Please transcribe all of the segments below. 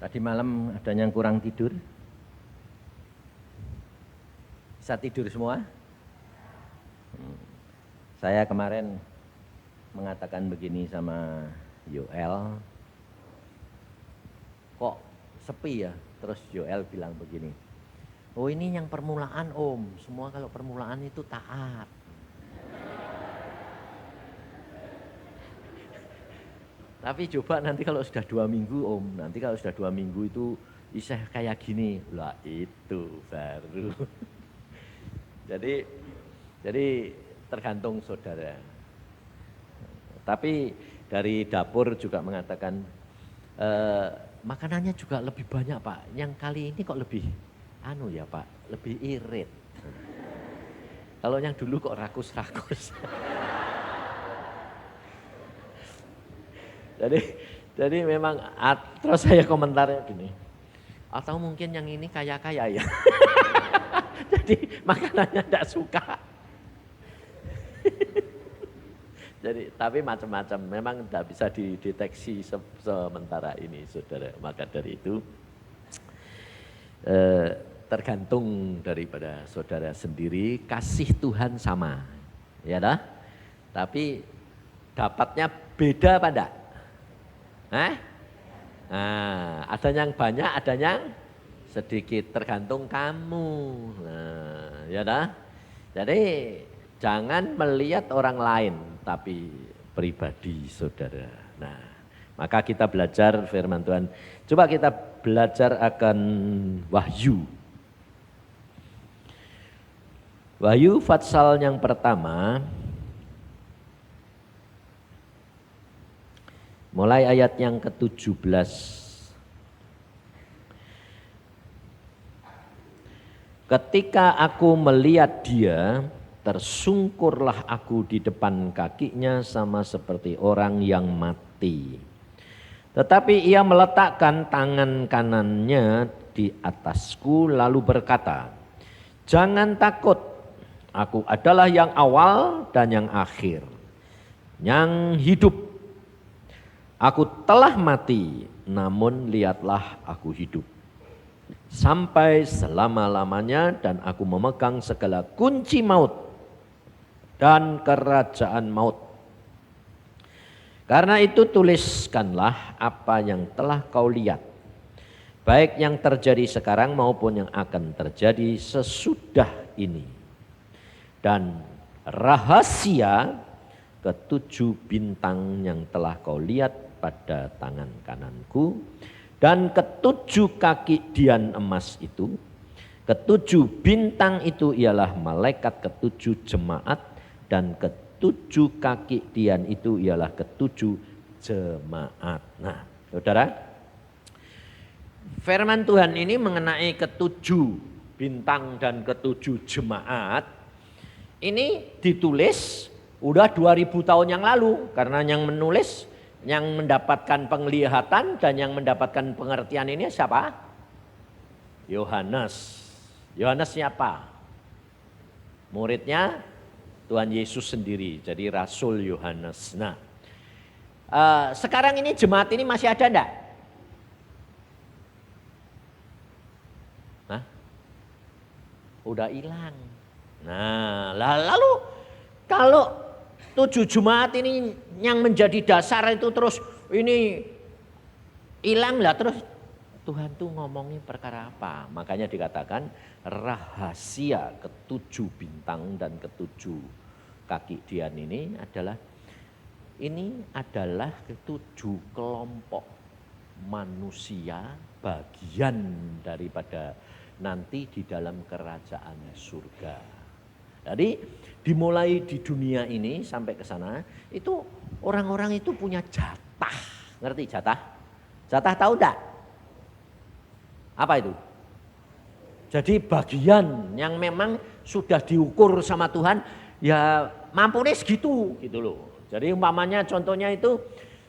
Tadi malam ada yang kurang tidur? Bisa tidur semua? Saya kemarin mengatakan begini sama Yoel, kok sepi ya? Terus Yoel bilang begini, oh ini yang permulaan om, semua kalau permulaan itu taat. Tapi coba nanti kalau sudah 2 minggu om, nanti kalau sudah 2 minggu itu iseh kayak gini, lah itu baru. Jadi tergantung saudara. Tapi dari dapur juga mengatakan makanannya juga lebih banyak Pak. Yang kali ini kok lebih ya Pak, lebih irit. Kalau yang dulu kok rakus-rakus. Jadi memang terus saya komentarnya gini. Atau mungkin yang ini kaya-kaya ya. Jadi makanannya tidak suka. Jadi tapi macam-macam, memang tidak bisa dideteksi sementara ini saudara. Maka dari itu tergantung daripada saudara sendiri, kasih Tuhan sama. Ya dah? Tapi dapatnya beda apa enggak? Nah, ada yang banyak, ada yang sedikit, tergantung kamu. Nah, ya dah. Jadi jangan melihat orang lain, tapi pribadi saudara. Nah, maka kita belajar firman Tuhan. Coba kita belajar akan Wahyu. Wahyu pasal yang pertama. Mulai ayat yang ke-17. Ketika aku melihat dia, tersungkurlah aku di depan kakinya sama seperti orang yang mati. Tetapi ia meletakkan tangan kanannya di atasku lalu berkata, jangan takut, aku adalah yang awal dan yang akhir, yang hidup. Aku telah mati, namun lihatlah aku hidup sampai selama-lamanya dan aku memegang segala kunci maut dan kerajaan maut. Karena itu tuliskanlah apa yang telah kau lihat, baik yang terjadi sekarang maupun yang akan terjadi sesudah ini. Dan rahasia ketujuh bintang yang telah kau lihat pada tangan kananku, dan ketujuh kaki dian emas itu, ketujuh bintang itu ialah malaikat ketujuh jemaat, dan ketujuh kaki dian itu ialah ketujuh jemaat. Nah, saudara, firman Tuhan ini mengenai ketujuh bintang dan ketujuh jemaat, ini ditulis udah 2000 tahun yang lalu, karena yang menulis, yang mendapatkan penglihatan dan yang mendapatkan pengertian ini siapa? Yohanes. Yohanes siapa? Muridnya Tuhan Yesus sendiri, jadi Rasul Yohanes. Nah, sekarang ini jemaat ini masih ada enggak? Hah? Udah hilang. Nah, lalu kalau 7 jemaat ini yang menjadi dasar itu terus ini hilang lah, terus Tuhan tuh ngomongin perkara apa? Makanya dikatakan rahasia ketujuh bintang dan ketujuh kaki dian ini adalah ketujuh kelompok manusia, bagian daripada nanti di dalam kerajaan surga. Jadi dimulai di dunia ini sampai ke sana, itu orang-orang itu punya jatah. Ngerti jatah? Jatah tahu enggak? Apa itu? Jadi bagian yang memang sudah diukur sama Tuhan, ya mampu nih segitu gitu loh. Jadi umpamanya contohnya itu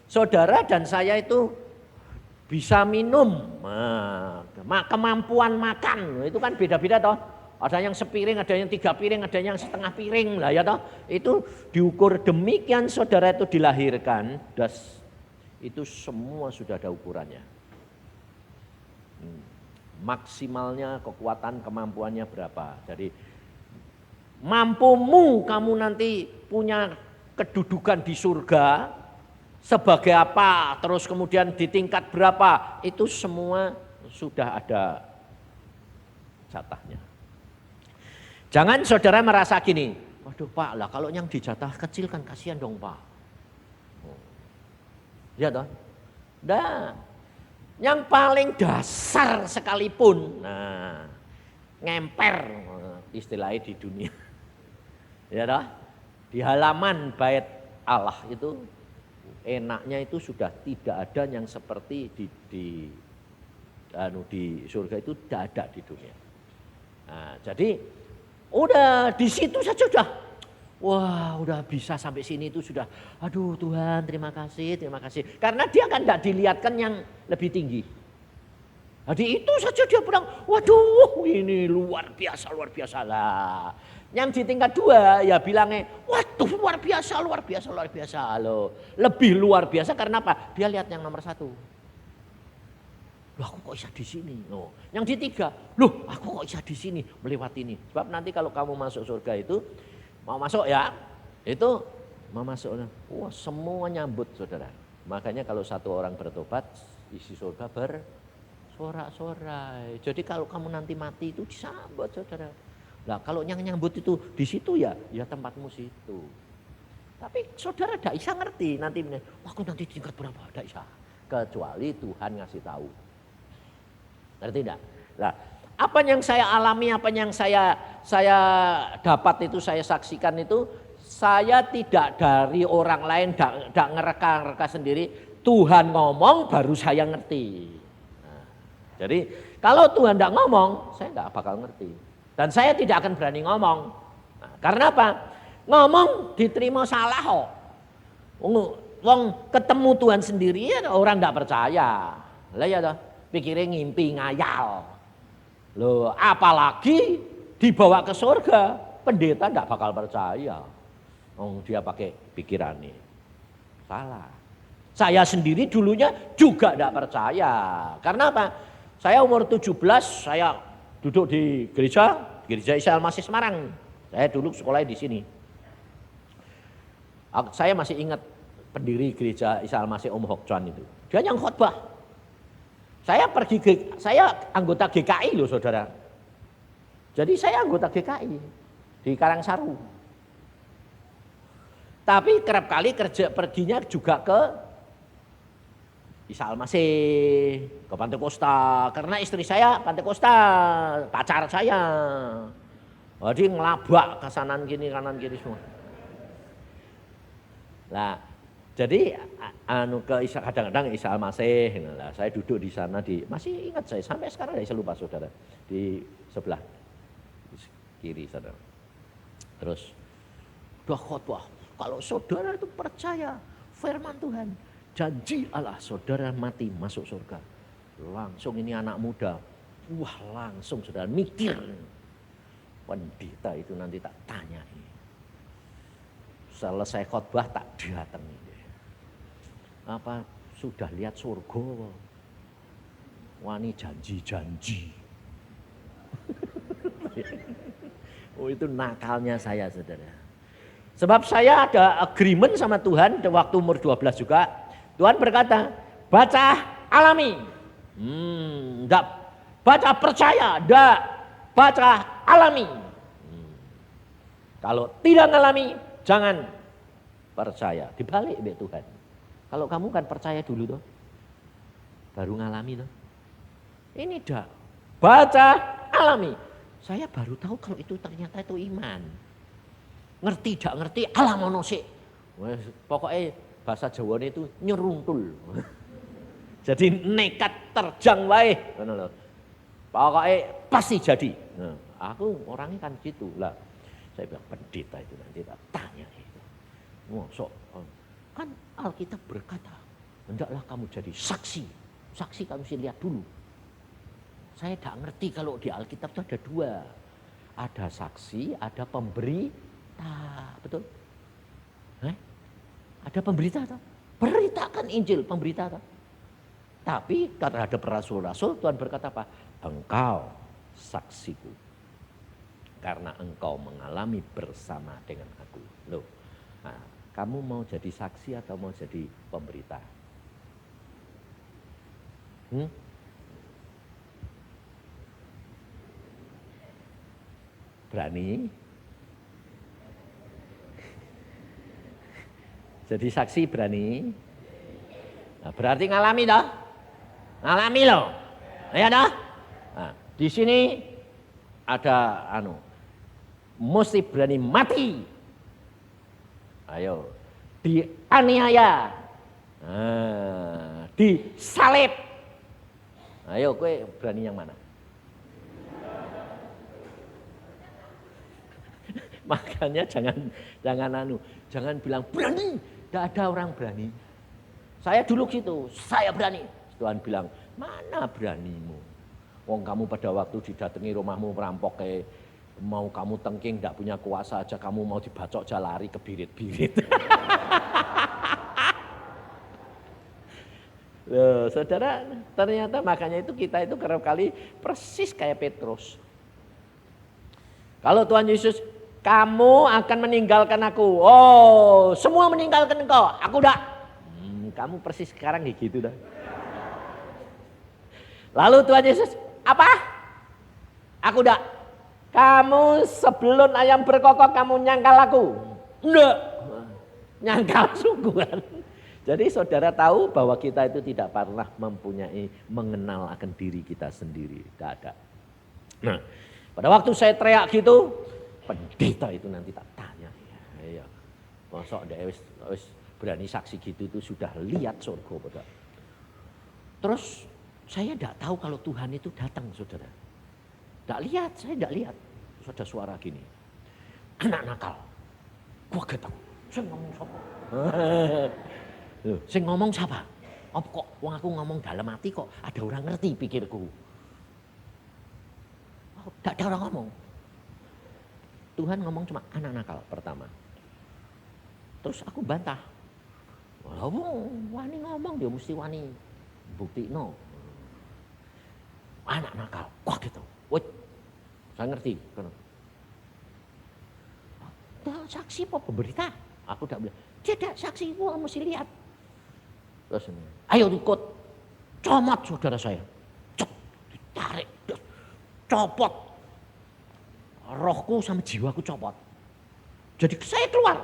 saudara dan saya itu bisa minum, kemampuan makan itu kan beda-beda toh. Ada yang sepiring, ada yang 3 piring, ada yang setengah piring lah ya toh. Itu diukur demikian saudara itu dilahirkan, itu semua sudah ada ukurannya. Maksimalnya kekuatan kemampuannya berapa. Jadi mampumu kamu nanti punya kedudukan di surga sebagai apa, terus kemudian di tingkat berapa, itu semua sudah ada jatahnya. Jangan saudara merasa gini, waduh Pak, lah kalau yang dijatah kecil kan kasihan dong Pak. Ya toh? Nah, yang paling dasar sekalipun, nah ngemper istilahnya di dunia. Ya toh? Di halaman bait Allah itu enaknya itu sudah tidak ada yang seperti di surga itu tidak ada di dunia. Nah, jadi udah di situ saja sudah, wah udah bisa sampai sini itu sudah, aduh Tuhan terima kasih. Karena dia kan tidak dilihatkan yang lebih tinggi. Jadi itu saja dia bilang, waduh ini luar biasa lah. Yang di tingkat 2 ya bilangnya, waduh luar biasa loh. Lebih luar biasa karena apa? Dia lihat yang nomor 1. Loh aku kok bisa di sini? Oh. Yang di 3, loh aku kok bisa di sini melewati ini. Sebab nanti kalau kamu masuk surga itu, mau masuk ya, itu mau masuk, wah semua nyambut saudara. Makanya kalau satu orang bertobat, isi surga bersorak-sorai. Jadi kalau kamu nanti mati itu disambut saudara. Nah kalau yang nyambut itu di situ ya tempatmu situ. Tapi saudara tidak bisa ngerti nanti, aku nanti tingkat berapa, tidak bisa. Kecuali Tuhan ngasih tahu. Ngerti tidak? Nah, apa yang saya alami, apa yang saya dapat itu, saya saksikan itu, saya tidak dari orang lain, tidak ngereka sendiri. Tuhan ngomong baru saya ngerti. Nah, jadi kalau Tuhan tidak ngomong, saya tidak bakal ngerti. Dan saya tidak akan berani ngomong. Nah, karena apa? Ngomong diterima salah kok. Wong ketemu Tuhan sendiri orang tidak percaya. Lah ya toh, pikirnya ngimpi ngayal. Loh, apalagi dibawa ke surga, pendeta tidak bakal percaya. Dia pakai pikirannya. Salah. Saya sendiri dulunya juga tidak percaya. Karena apa? Saya umur 17, saya duduk di gereja Isa Al-Masih Semarang. Saya dulu sekolah di sini. Saya masih ingat pendiri gereja Isa Al-Masih Om Hok Chuan itu. Dia yang khotbah. Saya anggota GKI loh saudara. Jadi saya anggota GKI di Karangsaru. Tapi kerap kali perginya juga ke Isa Al-Masih, ke Pantai Kosta, karena istri saya Pantai Kosta, pacar saya. Jadi ngelabak ke kanan kiri semua. Nah, jadi kadang-kadang Isa Al-Masih, nah, saya duduk di sana masih ingat saya sampai sekarang saya lupa saudara, di sebelah kiri saudara. Terus udah khotbah, kalau saudara itu percaya firman Tuhan, janji Allah saudara mati masuk surga. Langsung ini anak muda, wah langsung saudara mikir. Pendeta itu nanti tak tanya. Selesai khotbah tak datang. Apa sudah lihat surga? Wani janji-janji. Oh itu nakalnya saya saudara. Sebab saya ada agreement sama Tuhan waktu umur 12 juga. Tuhan berkata, baca alami. Enggak. Baca percaya, enggak. Baca alami. Kalau tidak ngalami, jangan percaya. Dibalik be Tuhan. Kalau kamu kan percaya dulu toh. Baru ngalami toh. Ini dah. Baca alami. Saya baru tahu kalau itu ternyata itu iman. Ngerti tidak ngerti, alah mono sik. Pokoknya bahasa Jawa itu nyeruntul. Jadi nekat terjang wae. Pokoknya pasti jadi. Nah, aku orangnya kan gitu lah. Saya bilang pendeta itu nanti tak tanya itu. Kan Alkitab berkata, hendaklah kamu jadi saksi. Saksi kamu mesti lihat dulu. Saya tidak ngerti kalau di Alkitab itu ada 2. Ada saksi, ada pemberita. Betul? Ada pemberita atau? Beritakan Injil, pemberita atau? Tapi terhadap rasul-rasul Tuhan berkata apa? Engkau saksiku. Karena engkau mengalami bersama dengan aku. Loh, nah, kamu mau jadi saksi atau mau jadi pemberita? Berani? Jadi saksi berani? Nah, berarti ngalami toh? Ngalami loh. Ya toh? Nah, di sini ada mesti berani mati. Ayo, dianiaya. Disalib. Ayo, kowe berani yang mana? Makanya jangan bilang berani. Tidak ada orang berani. Saya dulu gitu, saya berani. Tuhan bilang, mana beranimu? Wong kamu pada waktu didatangi rumahmu merampok kayak mau kamu tengking, tidak punya kuasa aja, kamu mau dibacok aja lari kebirit-birit. Loh, saudara, ternyata makanya itu kita itu kerap kali persis kayak Petrus. Kalau Tuhan Yesus, kamu akan meninggalkan aku. Oh, semua meninggalkan engkau. Aku udah. Kamu persis sekarang kayak gitu dah. Lalu Tuhan Yesus, apa? Aku udah. Kamu sebelum ayam berkokok kamu nyangkal aku. Enggak. Nyangkal sungguhan. Jadi saudara tahu bahwa kita itu tidak pernah mengenal akan diri kita sendiri. Tidak ada. Nah, pada waktu saya teriak gitu, pendeta itu nanti tak tanya. Ya, masa ada berani saksi gitu itu sudah lihat surga pada. Terus saya tidak tahu kalau Tuhan itu datang, saudara. Tidak lihat, saya tidak lihat. Terus ada suara gini, anak nakal. Gua ketemu. Saya ngomong siapa? Saya ngomong siapa? Apa kok? Wong aku ngomong dalam hati kok ada orang ngerti pikirku. Tidak ada orang ngomong. Tuhan ngomong cuma anak nakal pertama. Terus aku bantah. Wani ngomong dia mesti wani bukti no. Anak nakal. Wah gitu. Wait. Saya ngerti. Saksi apa pemberita? Aku tidak bilang. Tidak saksi gua mesti lihat. Terus ayo ikut. Comot saudara saya. Ditarik. Copot. Rohku sama jiwaku copot. Jadi saya keluar.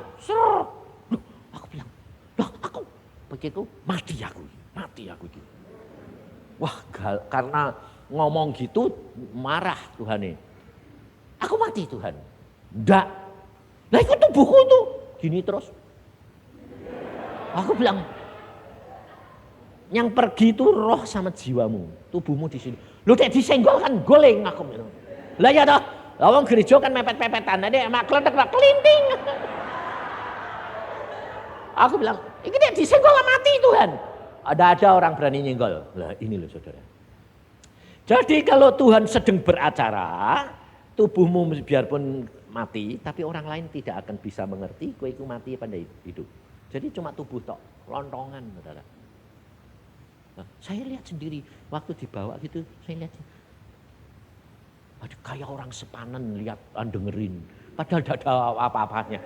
Loh, aku bilang, loh aku begitu mati aku gitu. Wah, karena ngomong gitu marah Tuhan ini. Aku mati Tuhan. Enggak. Lah itu tubuhku tuh gini terus. Aku bilang, yang pergi itu roh sama jiwamu, tubuhmu di sini. Lu tak disenggol kan goleng aku bilang. Lah ya toh. Lawang gereja kan mepet-pepetan, tadi emak kletek kelinting. Aku bilang, ini dia disenggol mati Tuhan. Ada orang berani nyenggol. Lah ini loh saudara. Jadi kalau Tuhan sedang beracara, tubuhmu biarpun mati, tapi orang lain tidak akan bisa mengerti kowe iku mati pada hidup. Jadi cuma tubuh tok, lontongan saudara. Nah, saya lihat sendiri waktu dibawa gitu, saya lihat. Ada kayak orang sepanen lihat dengerin. Padahal tidak ada apa-apanya.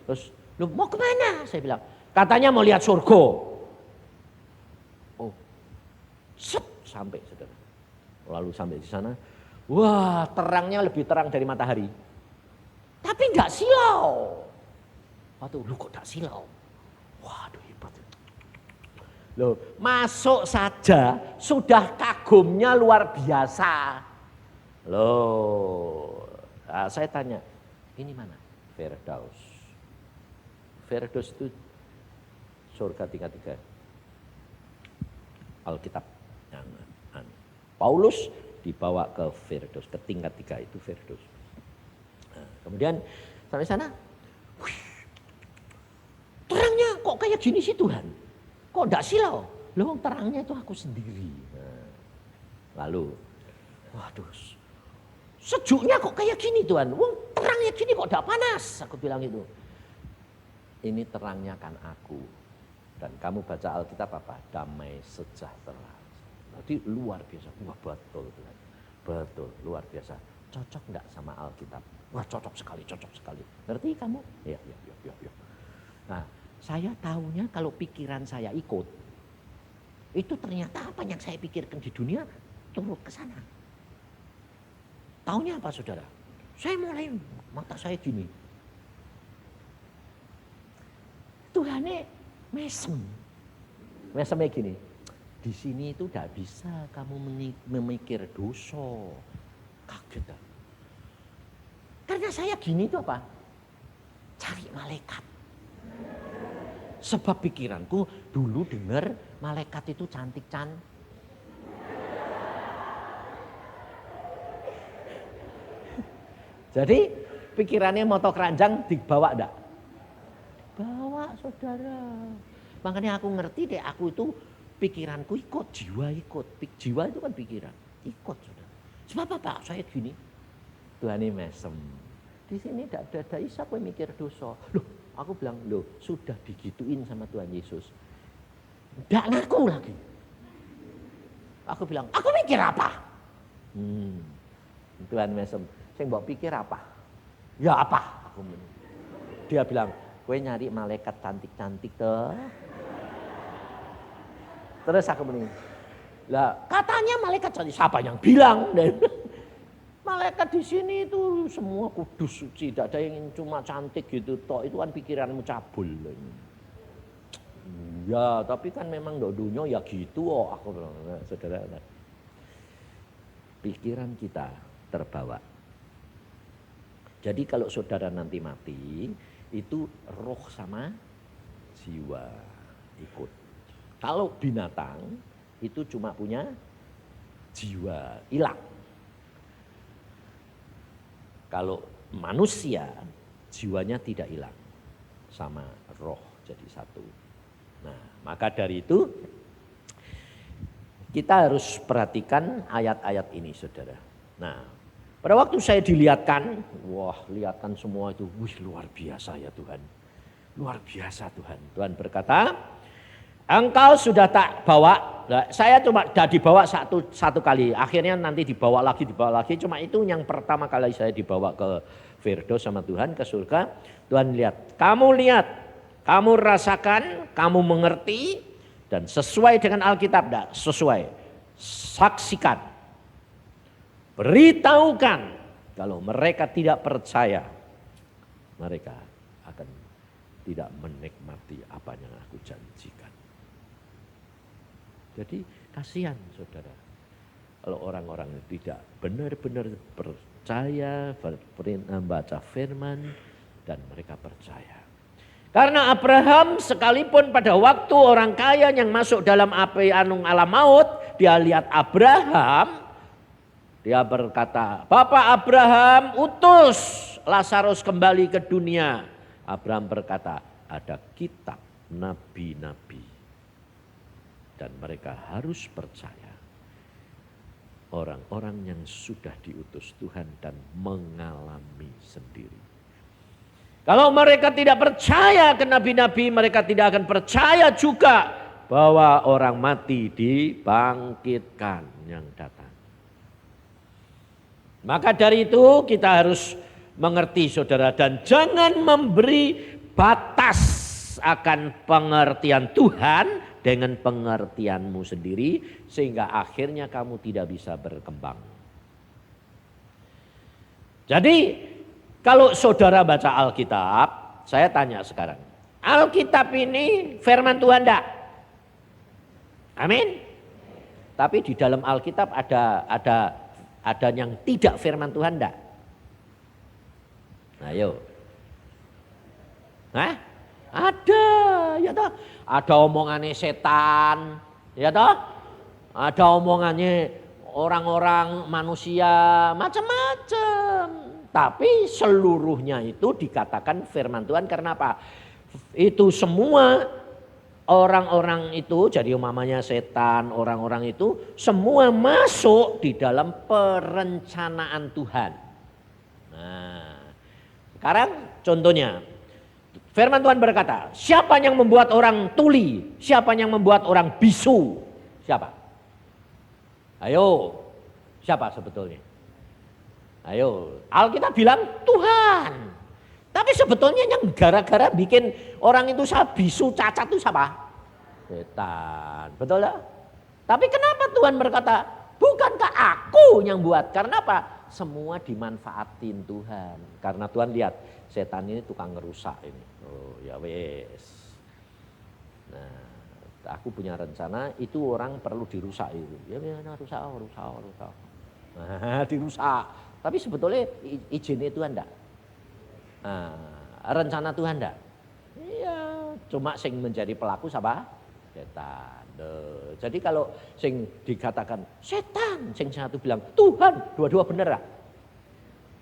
Terus, lu mau kemana? Saya bilang, katanya mau lihat surga. Oh, sampai saudara. Lalu sampai di sana, wah terangnya lebih terang dari matahari. Tapi enggak silau. Waduh, lu kok enggak silau? Waduh hebat. Loh, masuk saja sudah kagumnya luar biasa. Loh, nah, saya tanya, ini mana? Firdaus. Firdaus itu surga tingkat 3. Alkitab. Paulus dibawa ke Firdaus, ke tingkat 3 itu Firdaus. Nah, kemudian sampai sana, terangnya kok kayak gini sih Tuhan? Kok enggak silau? Loh, terangnya itu aku sendiri. Nah, lalu, waduh. Sejuknya kok kayak gini Tuhan, wong terangnya gini kok tidak panas, aku bilang itu. Ini terangnya kan aku. Dan kamu baca Alkitab apa? Damai sejahtera. Berarti luar biasa. Wah betul Tuhan. Betul, luar biasa. Cocok enggak sama Alkitab? Wah cocok sekali, cocok sekali. Ngerti kamu? Ya. Nah, saya tahunya kalau pikiran saya ikut, itu ternyata apa yang saya pikirkan di dunia turut ke sana. Taunya apa saudara? Saya mulai mata saya gini. Tuhannya mesem. Mesemnya gini. Di sini itu tidak bisa kamu memikir dosa. Kaget. Karena saya gini itu apa? Cari malaikat. Sebab pikiranku dulu dengar malaikat itu cantik-cantik. Jadi pikirannya motor keranjang dibawa enggak? Bawa saudara. Makanya aku ngerti deh, aku itu pikiranku ikut, jiwa ikut. Jiwa itu kan pikiran, ikut saudara. Sebab apa? Saya gini, Tuhan ini mesem. Di sini tidak ada Isa yang mikir dosa. Loh, aku bilang, loh sudah digituin sama Tuhan Yesus. Tidak ngaku lagi. Aku bilang, aku mikir apa? Tuhan mesem. Saya mau pikir apa? Ya apa? Dia bilang, gue nyari malaikat cantik-cantik tuh. Terus aku bilang, lah katanya malaikat cantik. Siapa yang bilang? Malaikat di sini itu semua kudus suci. Tidak ada yang cuma cantik gitu. Toh itu kan pikiranmu cabul. Ya tapi kan memang dodunya ya gitu. Oh aku bilang, nah, saudara. Pikiran kita terbawa. Jadi kalau saudara nanti mati, itu roh sama jiwa ikut. Kalau binatang, itu cuma punya jiwa, hilang. Kalau manusia, jiwanya tidak hilang. Sama roh jadi satu. Nah, maka dari itu, kita harus perhatikan ayat-ayat ini saudara. Nah, pada waktu saya dilihatkan, wah lihatkan semua itu, wih luar biasa ya Tuhan. Luar biasa Tuhan. Tuhan berkata, engkau sudah tak bawa, saya cuma sudah dibawa satu kali. Akhirnya nanti dibawa lagi. Cuma itu yang pertama kali saya dibawa ke Firdaus sama Tuhan, ke surga. Tuhan lihat, kamu rasakan, kamu mengerti. Dan sesuai dengan Alkitab, tidak sesuai. Saksikan. Beritahukan kalau mereka tidak percaya, mereka akan tidak menikmati apa yang aku janjikan. Jadi kasihan saudara, kalau orang-orang tidak benar-benar percaya, membaca firman dan mereka percaya. Karena Abraham sekalipun pada waktu orang kaya yang masuk dalam api alam maut, dia lihat Abraham. Dia berkata, Bapak Abraham utus Lazarus kembali ke dunia. Abraham berkata, ada kitab nabi-nabi. Dan mereka harus percaya. Orang-orang yang sudah diutus Tuhan dan mengalami sendiri. Kalau mereka tidak percaya ke nabi-nabi, mereka tidak akan percaya juga bahwa orang mati dibangkitkan yang datang. Maka dari itu kita harus mengerti saudara, dan jangan memberi batas akan pengertian Tuhan dengan pengertianmu sendiri sehingga akhirnya kamu tidak bisa berkembang. Jadi kalau saudara baca Alkitab, saya tanya sekarang, Alkitab ini firman Tuhan enggak? Amin. Tapi di dalam Alkitab ada yang tidak firman Tuhan enggak? Nah, ayo. Hah? Ada, ya toh. Ada omongannya setan, ya toh. Ada omongannya orang-orang manusia, macam-macam. Tapi seluruhnya itu dikatakan firman Tuhan karena apa? Itu semua orang-orang itu, jadi umpamanya setan, orang-orang itu semua masuk di dalam perencanaan Tuhan. Nah, sekarang contohnya, firman Tuhan berkata, siapa yang membuat orang tuli? Siapa yang membuat orang bisu? Siapa? Ayo, siapa sebetulnya? Ayo, Alkitab bilang Tuhan. Tapi sebetulnya yang gara-gara bikin orang itu bisu cacat itu siapa? Setan, betul ya? Tapi kenapa Tuhan berkata, bukankah aku yang buat? Karena apa? Semua dimanfaatin Tuhan. Karena Tuhan lihat, setan ini tukang ngerusak ini. Oh ya wes. Nah, aku punya rencana, itu orang perlu dirusak itu. Ya rusak. Nah, dirusak. Tapi sebetulnya izinnya Tuhan enggak? Nah, rencana Tuhan enggak? Iya, cuma sing menjadi pelaku siapa? Setan. Jadi kalau sing dikatakan setan, sing satu bilang Tuhan, dua-dua benar lah.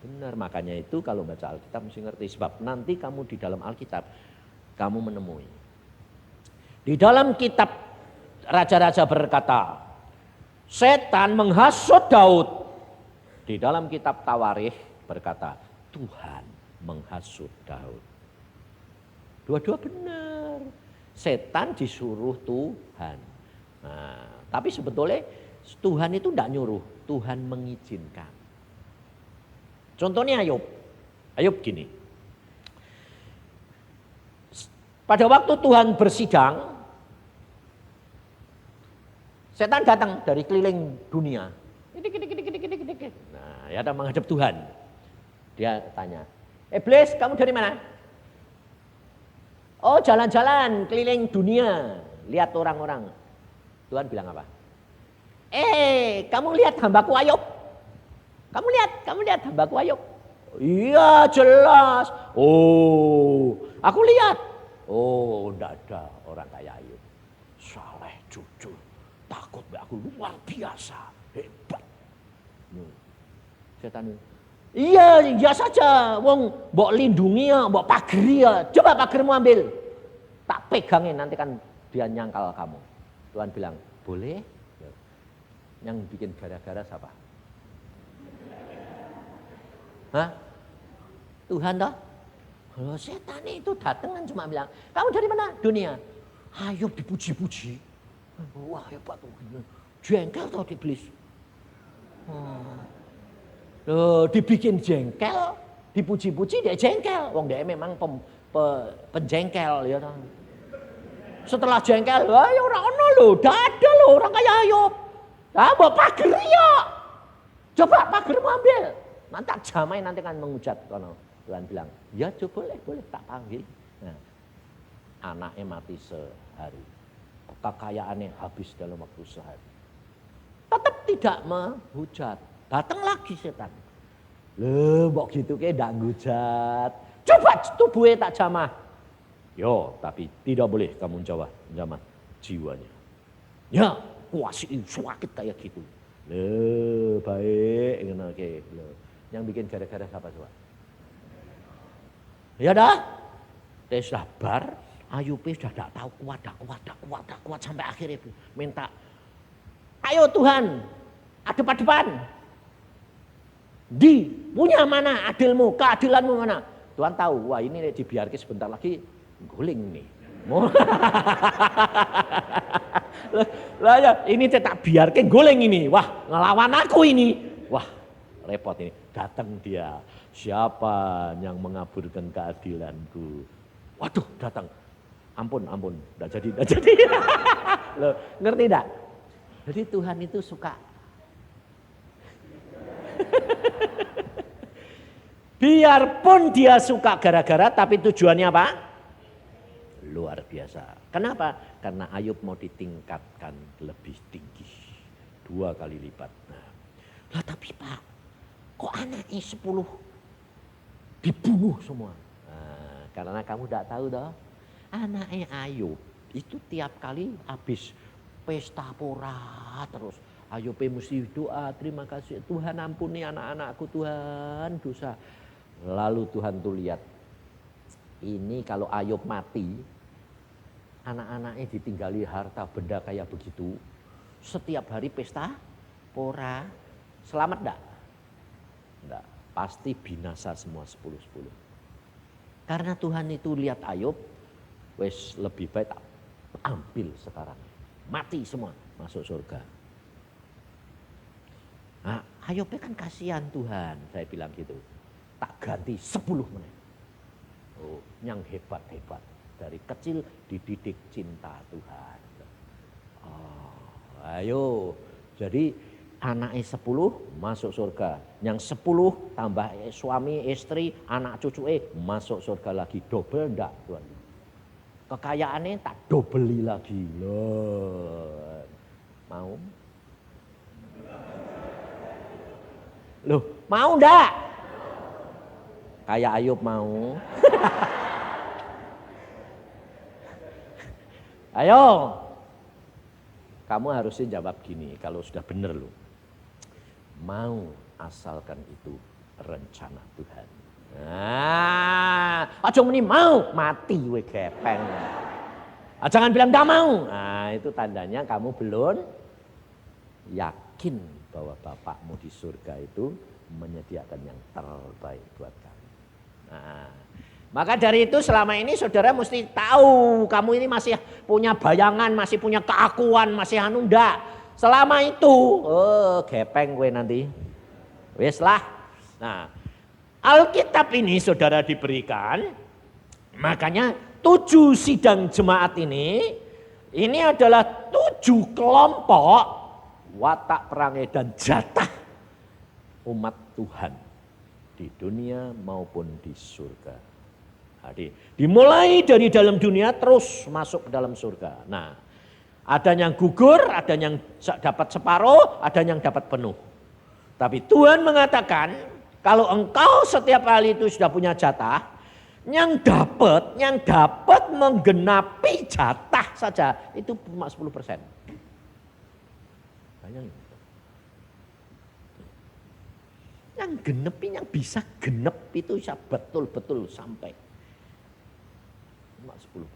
Benar, makanya itu kalau baca Alkitab mesti ngerti. Sebab nanti kamu di dalam Alkitab, kamu menemui. Di dalam kitab Raja-Raja berkata, setan menghasut Daud. Di dalam kitab Tawarikh berkata, Tuhan menghasut Daud. Dua-dua benar. Setan disuruh Tuhan. Nah, tapi sebetulnya Tuhan itu tidak nyuruh, Tuhan mengizinkan. Contohnya Ayub. Ayub gini. Pada waktu Tuhan bersidang, setan datang dari keliling dunia. Nah, ya ada menghadap Tuhan. Dia tanya, Iblis, kamu dari mana? Oh, jalan-jalan keliling dunia, lihat orang-orang. Tuhan bilang apa? Kamu lihat hambaku Ayub? Kamu lihat hambaku Ayub? Iya, jelas. Oh, aku lihat. Oh, enggak ada orang kayak Ayub. Saleh, jujur, takut aku luar biasa, hebat. Setan itu. Iya saja, wong mbok lindungi ya, mbok pageri ya. Coba pagermu ambil. Tak pegangin, nanti kan dia nyangkal kamu. Tuhan bilang, boleh? Yang bikin gara-gara siapa? Hah? Tuhan toh? Kalau setan itu datang kan cuma bilang, kamu dari mana? Dunia. Ayub dipuji-puji. Wah hebat tuh. Jengkel tau iblis. Dibikin jengkel, dipuji-puji dia jengkel. Wong dia memang penjengkel ya. Setelah jengkel, ya orang ono lho, dada lho orang kaya Ayub. Lah mbok pager ya. Coba pagermu ambil. Nanti jamai nanti kan mengucap kono. Tuhan bilang, "Ya coba boleh tak panggil." Nah, anaknya mati sehari. Kekayaannya habis dalam waktu sehari. Tetap tidak menghujat. Datang lagi setan. Loh, mbok gitu ke ndak ngujat. Coba tubuhnya tak jamah. Yo, tapi tidak boleh kamu jamah jiwanya. Ya, kuasi sakit kayak gitu. Loh, baik ngono ke. Loh, yang bikin gara-gara siapa coba? Ya dah. Tes sabar, Ayub sudah tidak tahu kuat sampai akhirnya minta, "Ayo Tuhan, adep-adepan. Punya mana adilmu, keadilanmu mana?" Tuhan tahu, wah ini dibiarkan sebentar lagi guling nih. Lah ya, ini tak biarkan guling ini. Wah, ngelawan aku ini. Wah, repot ini. Datang dia. Siapa yang mengaburkan keadilanku? Waduh, datang. Ampun, enggak jadi. Loh, ngerti enggak? Jadi Tuhan itu suka biarpun dia suka gara-gara, tapi tujuannya apa? Luar biasa. Kenapa? Karena Ayub mau ditingkatkan lebih tinggi. 2 kali lipat. Nah, tapi Pak, kok anaknya 10 dibunuh semua? Nah, karena kamu tidak tahu toh, anaknya Ayub itu tiap kali habis pesta pora terus. Ayub mesti doa, terima kasih Tuhan, ampuni anak-anakku Tuhan, dosa. Lalu Tuhan tuh lihat, ini kalau Ayub mati, anak-anaknya ditinggali harta benda kayak begitu, setiap hari pesta pora, selamat enggak? Enggak, pasti binasa semua 10-10. Karena Tuhan itu lihat Ayub, wes lebih baik tak ambil sekarang, mati semua masuk surga. Ayub kan kasihan Tuhan, saya bilang gitu. Tak ganti 10 menit. Oh, yang hebat-hebat. Dari kecil dididik cinta Tuhan. Oh, ayo, jadi anaknya 10 masuk surga. Yang 10 tambah suami, istri, anak cucu masuk surga lagi. Double enggak Tuhan. Kekayaannya tak dobeli lagi. Loh, mau? Loh, mau enggak? Kayak Ayub mau. Ayo. Kamu harusnya jawab gini kalau sudah benar loh. Mau asalkan itu rencana Tuhan. Nah, aja muni mau, mati we gepeng. Jangan bilang enggak mau. Nah, itu tandanya kamu belum yakin bahwa Bapakmu di surga itu menyediakan yang terbaik buat kamu. Nah, maka dari itu selama ini saudara mesti tahu kamu ini masih punya bayangan, masih punya keakuan, masih enggak. Selama itu, gepeng gue nanti. Wes lah. Nah, Alkitab ini saudara diberikan, makanya 7 sidang jemaat ini adalah 7 kelompok watak perangai dan jatah umat Tuhan di dunia maupun di surga. Jadi dimulai dari dalam dunia terus masuk ke dalam surga. Nah, ada yang gugur, ada yang dapat separuh, ada yang dapat penuh. Tapi Tuhan mengatakan kalau engkau setiap kali itu sudah punya jatah, yang dapat menggenapi jatah saja itu cuma 10%. Bayangin. Yang genepi, yang bisa genep itu bisa betul-betul sampai cuma 10%.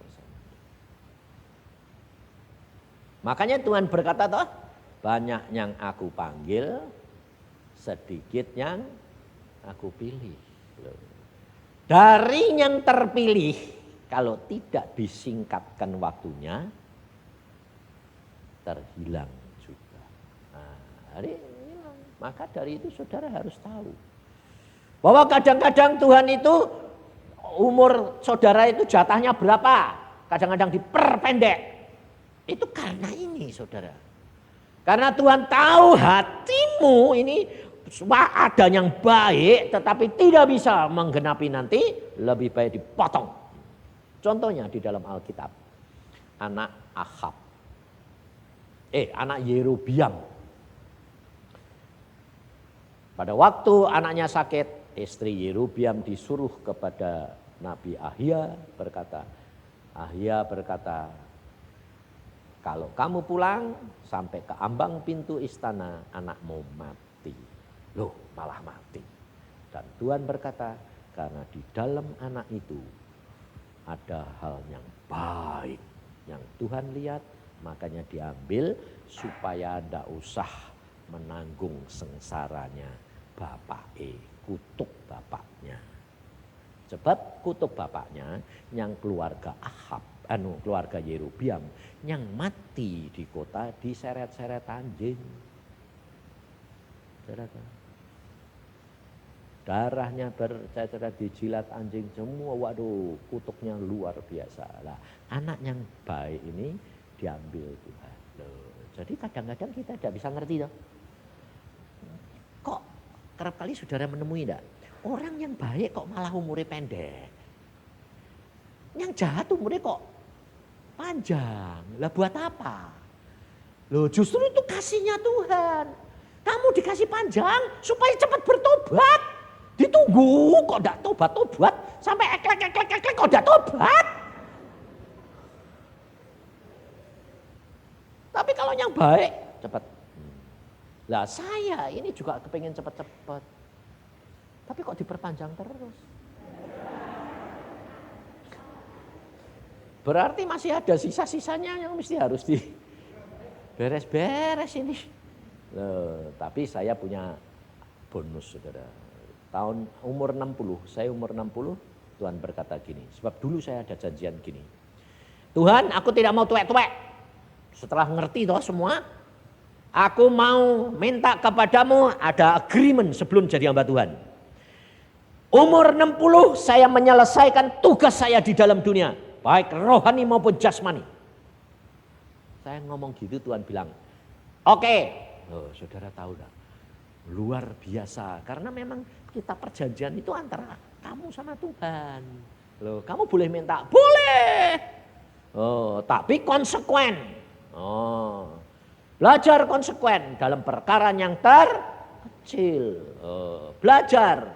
Makanya Tuhan berkata toh, banyak yang aku panggil, sedikit yang aku pilih. Dari yang terpilih, kalau tidak disingkatkan waktunya, terhilang juga. Nah, maka dari itu saudara harus tahu bahwa kadang-kadang Tuhan itu umur saudara itu jatahnya berapa, kadang-kadang diperpendek. Itu karena ini saudara. Karena Tuhan tahu hatimu ini ada yang baik tetapi tidak bisa menggenapi nanti, lebih baik dipotong. Contohnya di dalam Alkitab, anak Ahab, anak Yerobiam. Pada waktu anaknya sakit, istri Yerobiam disuruh kepada Nabi Ahia berkata, kalau kamu pulang sampai ke ambang pintu istana, anakmu mati. Loh, malah mati. Dan Tuhan berkata, karena di dalam anak itu ada hal yang baik yang Tuhan lihat, makanya diambil supaya tidak usah menanggung sengsaranya kutuk bapaknya. Sebab kutuk bapaknya yang keluarga Ahab, keluarga Yerobiam yang mati di kota diseret-seret anjing. Darahnya berceceran dijilat anjing semua, waduh kutuknya luar biasa. Lah, anak yang baik ini diambil Tuhan. Loh, jadi kadang-kadang kita tidak bisa ngerti toh. Kok kerap kali saudara menemui enggak? Orang yang baik kok malah umurnya pendek. Yang jahat umurnya kok panjang. Lah buat apa? Loh justru itu kasihnya Tuhan. Kamu dikasih panjang supaya cepat bertobat. Ditunggu kok enggak tobat-tobat. Sampai eklek kok enggak tobat. Tapi kalau yang baik cepat. Lah saya ini juga kepengen cepat-cepat. Tapi kok diperpanjang terus. Berarti masih ada sisa-sisanya yang mesti harus beres-beres ini. Loh, tapi saya punya bonus saudara. Umur 60, saya umur 60, Tuhan berkata gini. Sebab dulu saya ada janjian gini. Tuhan, aku tidak mau tuwek-tuwek. Setelah ngerti toh semua, Aku mau minta kepadamu ada agreement sebelum jadi hamba Tuhan. Umur 60 saya menyelesaikan tugas saya di dalam dunia. Baik rohani maupun jasmani. Saya ngomong gitu Tuhan bilang, oke. Oh, saudara tahu dah. Luar biasa. Karena memang kita perjanjian itu antara kamu sama Tuhan. Loh, kamu boleh minta? Boleh. Oh, tapi konsekuen. Oh, belajar konsekuen dalam perkara yang terkecil. Oh, belajar.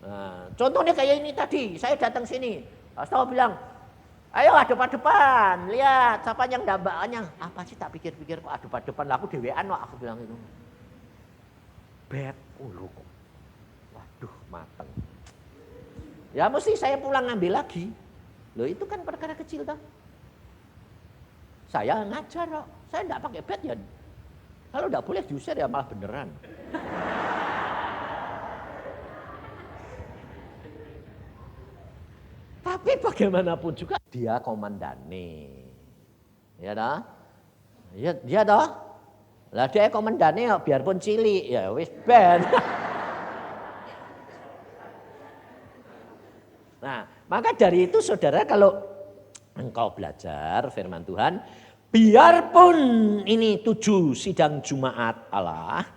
Nah, contohnya kayak ini tadi, saya datang sini. Pastor bilang, ayo adep-adepan, lihat siapa yang dambaannya. Apa sih tak pikir-pikir kok adep-adepan, aku dewean kok aku bilang itu. Bet, waduh mateng. Ya mesti saya pulang ngambil lagi. Loh itu kan perkara kecil toh. Saya ngajar kok, saya enggak pakai bet ya. Kalau enggak boleh diusir ya malah beneran. Tapi bagaimanapun juga dia komandane. Ya dah? Ya dia dah. Lah dia komandane ya biarpun cilik ya wis ben. Nah, maka dari itu saudara kalau engkau belajar firman Tuhan, biarpun ini 7 sidang Jumat Allah,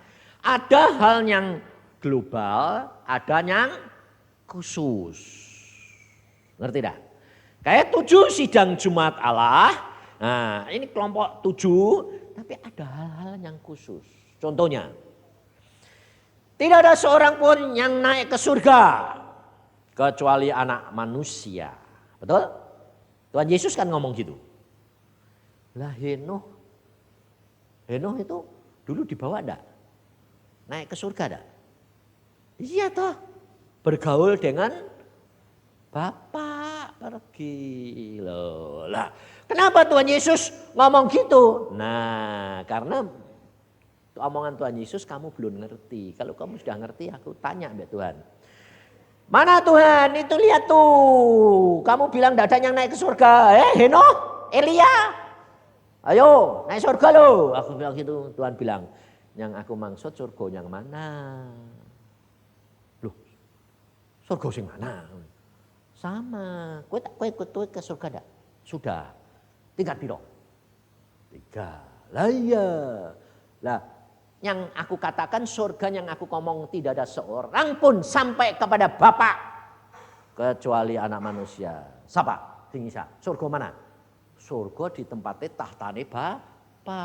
ada hal yang global, ada yang khusus. Ngerti dah? Kayak 7 sidang Jumat Allah, nah ini kelompok 7, tapi ada hal-hal yang khusus. Contohnya, tidak ada seorang pun yang naik ke surga kecuali anak manusia. Betul? Tuhan Yesus kan ngomong gitu. Lah Henoh itu dulu dibawa enggak? Naik ke surga enggak? Iya toh. Bergaul dengan Bapak pergi loh. Lah, kenapa Tuhan Yesus ngomong gitu? Nah, karena omongan Tuhan Yesus kamu belum ngerti. Kalau kamu sudah ngerti, aku tanya mbak Tuhan. Mana Tuhan? Itu lihat tuh. Kamu bilang tidak ada yang naik ke surga. Henoh, Elia. Ayo naik surga loh. Aku bilang gitu. Tuhan bilang, yang aku maksud surga yang mana? Loh, surga sing mana? Sama. Kowe ikut ke surga enggak? Sudah. Tingkat piro? 3. Lah iya. Lah, yang aku katakan surga yang aku ngomong tidak ada seorang pun sampai kepada Bapa kecuali anak manusia. Siapa? Tingisa. Surga mana? Surga di tempatnya tahtane Bapa.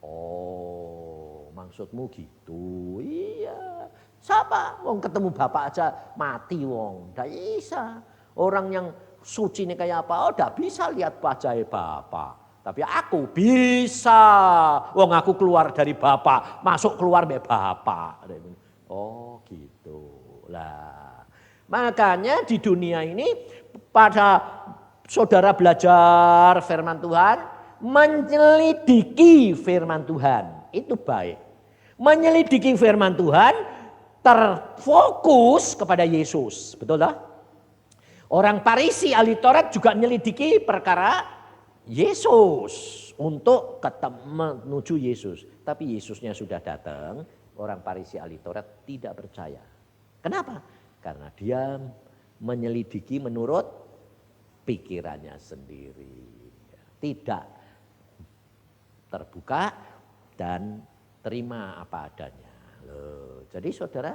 Oh, maksudmu gitu. Iya. Siapa? Wong ketemu Bapak aja mati wong. Ndak bisa. Orang yang suci ini kayak apa? Oh, ndak bisa lihat wajah Bapak. Tapi aku bisa. Wong aku keluar dari Bapak, masuk keluar dari Bapak. Oh gitu. Lah. Makanya di dunia ini pada saudara belajar firman Tuhan, menyelidiki firman Tuhan. Itu baik. Menyelidiki firman Tuhan terfokus kepada Yesus. Betul tak? Orang Farisi ahli Taurat juga menyelidiki perkara Yesus untuk menuju Yesus. Tapi Yesusnya sudah datang, orang Farisi ahli Taurat tidak percaya. Kenapa? Karena dia menyelidiki menurut pikirannya sendiri. Tidak terbuka dan terima apa adanya. Loh, jadi saudara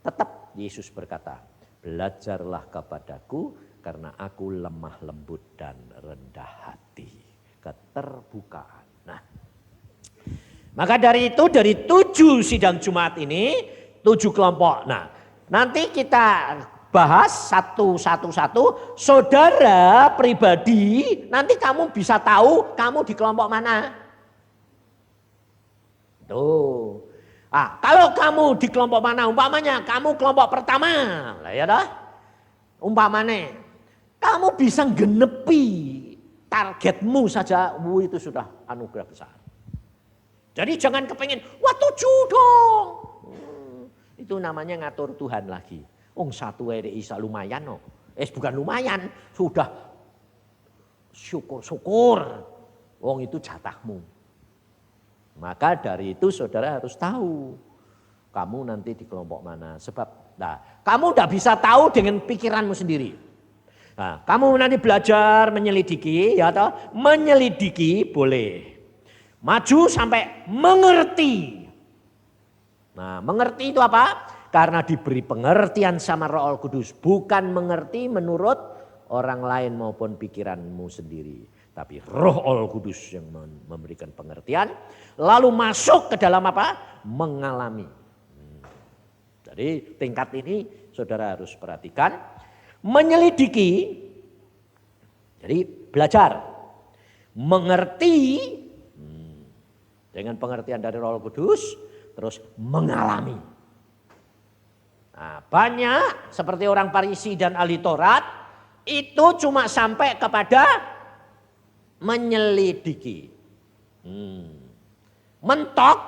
tetap Yesus berkata, belajarlah kepadaku karena aku lemah lembut dan rendah hati. Keterbukaan. Nah, maka dari itu dari 7 sidang Jumat ini 7 kelompok. Nah, nanti kita bahas satu. Saudara pribadi nanti kamu bisa tahu kamu di kelompok mana. Tuh. Ah, kalau kamu di kelompok mana, umpamanya kamu kelompok pertama, lah ya dah. Umpamanya kamu bisa genepi targetmu saja, itu sudah anugerah besar. Jadi jangan kepengen, wah 7 dong. Itu namanya ngatur Tuhan lagi. Satu isa lumayan no. Bukan lumayan, sudah syukur. Itu jatahmu. Maka dari itu saudara harus tahu kamu nanti di kelompok mana. Sebab kamu tidak bisa tahu dengan pikiranmu sendiri. Nah, kamu nanti belajar menyelidiki, ya toh? Menyelidiki boleh. Maju sampai mengerti. Nah, mengerti itu apa? Karena diberi pengertian sama Roh Kudus. Bukan mengerti menurut orang lain maupun pikiranmu sendiri. Tapi Roh Kudus yang memberikan pengertian. Lalu masuk ke dalam apa? Mengalami. Jadi tingkat ini saudara harus perhatikan. Menyelidiki. Jadi belajar. Mengerti. Dengan pengertian dari Roh Kudus. Terus mengalami. Nah, banyak seperti orang Farisi dan ahli Taurat itu cuma sampai kepada menyelidiki. Mentok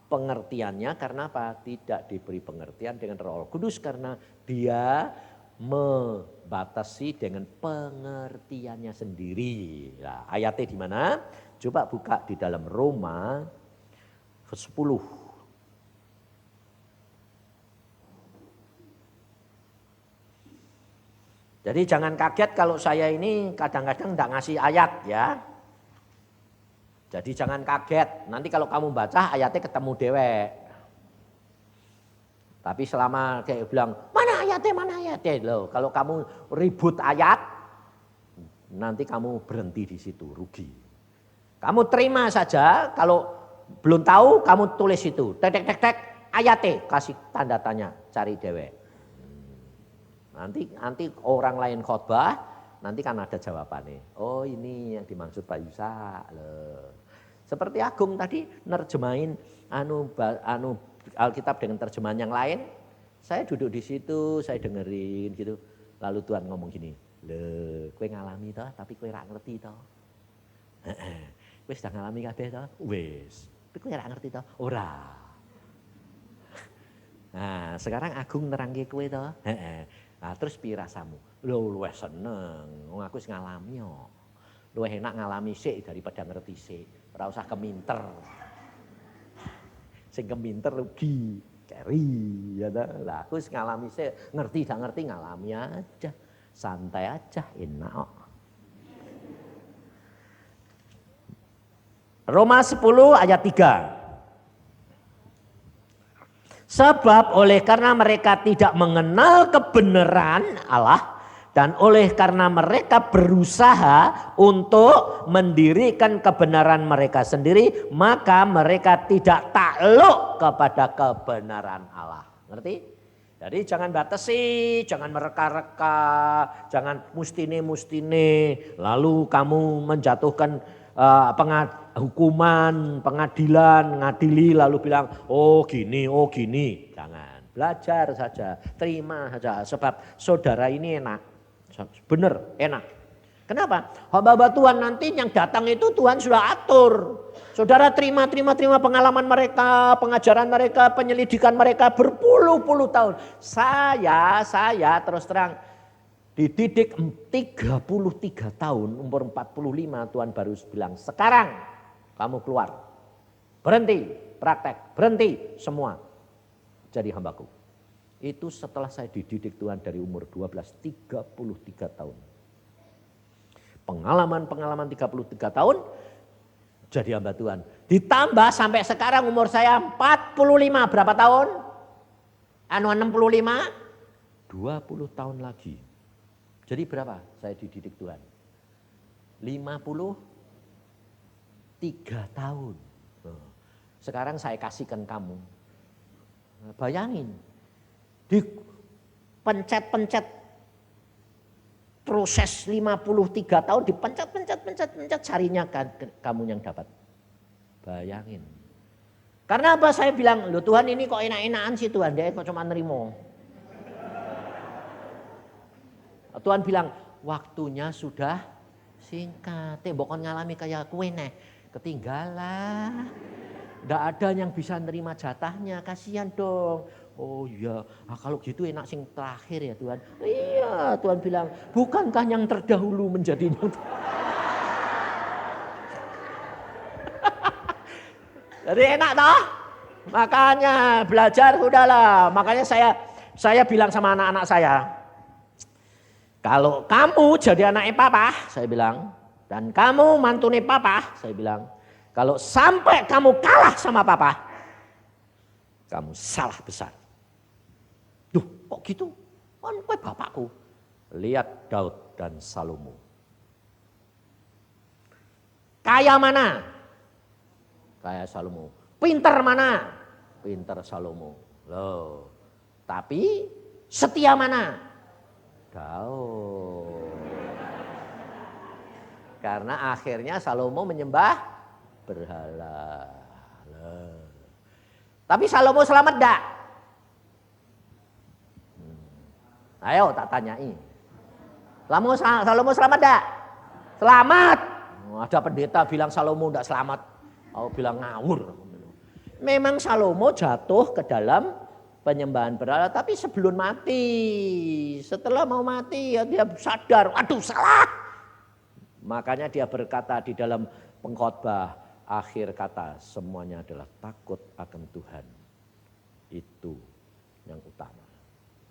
pengertiannya karena apa? Tidak diberi pengertian dengan Roh Kudus karena dia membatasi dengan pengertiannya sendiri. Nah, ayatnya di mana? Coba buka di dalam Roma 10. Jadi jangan kaget kalau saya ini kadang-kadang tidak ngasih ayat ya. Jadi jangan kaget, nanti kalau kamu baca ayatnya ketemu dewek. Tapi selama kayak bilang, mana ayatnya loh. Kalau kamu ribut ayat, nanti kamu berhenti di situ, rugi. Kamu terima saja, kalau belum tahu kamu tulis itu. Tek ayatnya, kasih tanda tanya, cari dewek. Nanti orang lain khotbah, nanti kan ada jawabannya. Oh ini yang dimaksud Pak Yusa. Seperti Agung tadi nerjemahin Alkitab dengan terjemahan yang lain. Saya duduk di situ, saya dengerin gitu. Lalu Tuhan ngomong gini, kowe ngalami toh, tapi kowe ora ngerti toh. Kowe sudah ngalami kabeh toh? Wis. Tapi kowe ora ngerti toh? Ora. Nah, sekarang Agung nerangke kowe toh. Nah, terus piye rasamu? Luwih seneng, wong aku wis ngalami yo. Luwih enak ngalami sik daripada ngerti sik. Ora usah keminter. Sing keminter rugi, keri ya ta. Lah aku wis ngalami sik, ngerti gak ngerti ngalami aja. Santai aja, enak kok. Roma 10 ayat 3. Sebab oleh karena mereka tidak mengenal kebenaran Allah dan oleh karena mereka berusaha untuk mendirikan kebenaran mereka sendiri, maka mereka tidak takluk kepada kebenaran Allah. Ngerti? Jadi jangan batasi, jangan mereka-reka, jangan mustine, lalu kamu menjatuhkan hukuman, pengadilan, ngadili lalu bilang oh gini. Jangan, belajar saja, terima saja sebab saudara ini enak. Benar, enak. Kenapa? Hamba Tuhan nanti yang datang itu Tuhan sudah atur. Saudara terima pengalaman mereka, pengajaran mereka, penyelidikan mereka berpuluh-puluh tahun. Saya terus terang dididik 33 tahun, umur 45 Tuhan baru bilang, sekarang kamu keluar. Berhenti praktek, berhenti semua jadi hambaku. Itu setelah saya dididik Tuhan dari umur 12, 33 tahun. Pengalaman 33 tahun jadi hamba Tuhan. Ditambah sampai sekarang umur saya 45, berapa tahun? 65? 20 tahun lagi. Jadi berapa saya dididik Tuhan? 53 tahun. Sekarang saya kasihkan kamu. Bayangin. Dipencet-pencet proses 53 tahun dipencet carinya kamu yang dapat. Bayangin. Karena apa saya bilang, loh Tuhan ini kok enak-enakan sih Tuhan, dia kok cuma nerimo. Tuhan bilang waktunya sudah singkat. Bukan ngalami kayak kue nih. Ketinggalan. Tidak ada yang bisa nerima jatahnya. Kasihan dong. Oh iya. Kalau gitu enak sing terakhir ya Tuhan. Iya Tuhan bilang. Bukankah yang terdahulu menjadi yang Jadi enak toh? Makanya belajar udahlah. Makanya saya bilang sama anak-anak saya, kalau kamu jadi anaknya papa, saya bilang, dan kamu mantune papa, saya bilang, kalau sampai kamu kalah sama papa, kamu salah besar. Duh, kok gitu? Kan kowe bapakku. Lihat Daud dan Salomo. Kaya mana? Kaya Salomo. Pintar mana? Pintar Salomo. Loh. Tapi setia mana? Daud. Karena akhirnya Salomo menyembah berhala. Loh. Tapi Salomo selamat enggak? Ayo tak tanyai. Salomo selamat enggak? Selamat. Ada pendeta bilang Salomo enggak selamat. Aku bilang ngawur. Memang Salomo jatuh ke dalam penyembahan berhala, tapi sebelum mati. Setelah mau mati ya dia sadar, aduh salah. Makanya dia berkata di dalam pengkhotbah, akhir kata semuanya adalah takut akan Tuhan. Itu yang utama.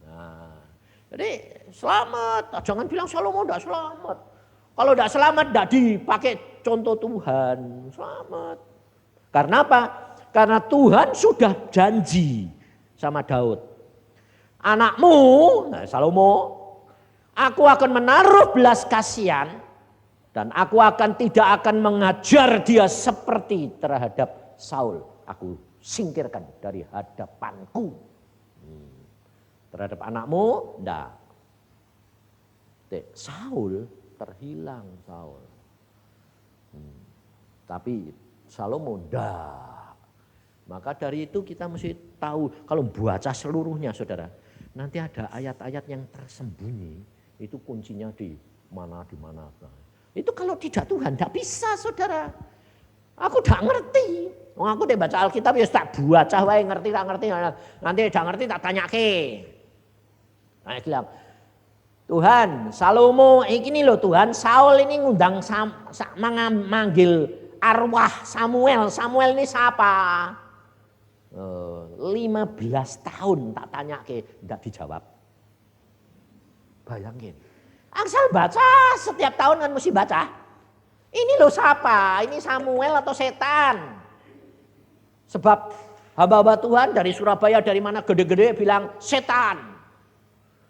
Nah, jadi selamat. Jangan bilang Salomo enggak selamat. Kalau enggak selamat enggak dipakai contoh Tuhan. Selamat. Karena apa? Karena Tuhan sudah janji sama Daud. Anakmu, nah Salomo, aku akan menaruh belas kasihan dan aku tidak akan mengajar dia seperti terhadap Saul. Aku singkirkan dari hadapanku. Terhadap anakmu, enggak. Saul terhilang Saul. Tapi Salomo enggak. Maka dari itu kita mesti tahu, kalau baca seluruhnya saudara, nanti ada ayat-ayat yang tersembunyi, itu kuncinya di mana. Itu kalau tidak Tuhan tidak bisa saudara. Aku tidak ngerti. Aku udah baca Alkitab ya tak baca wae ngerti tak ngerti. Nanti tidak ngerti tak tanya ke. Nah, bilang, Tuhan, Salomo ini loh Tuhan, Saul ini ngundang manggil arwah Samuel. Samuel ini siapa? 15 tahun tak tanya ke, enggak dijawab. Bayangin. Asal baca, setiap tahun kan mesti baca. Ini loh siapa? Ini Samuel atau setan? Sebab hamba-hamba Tuhan dari Surabaya, dari mana gede-gede bilang setan.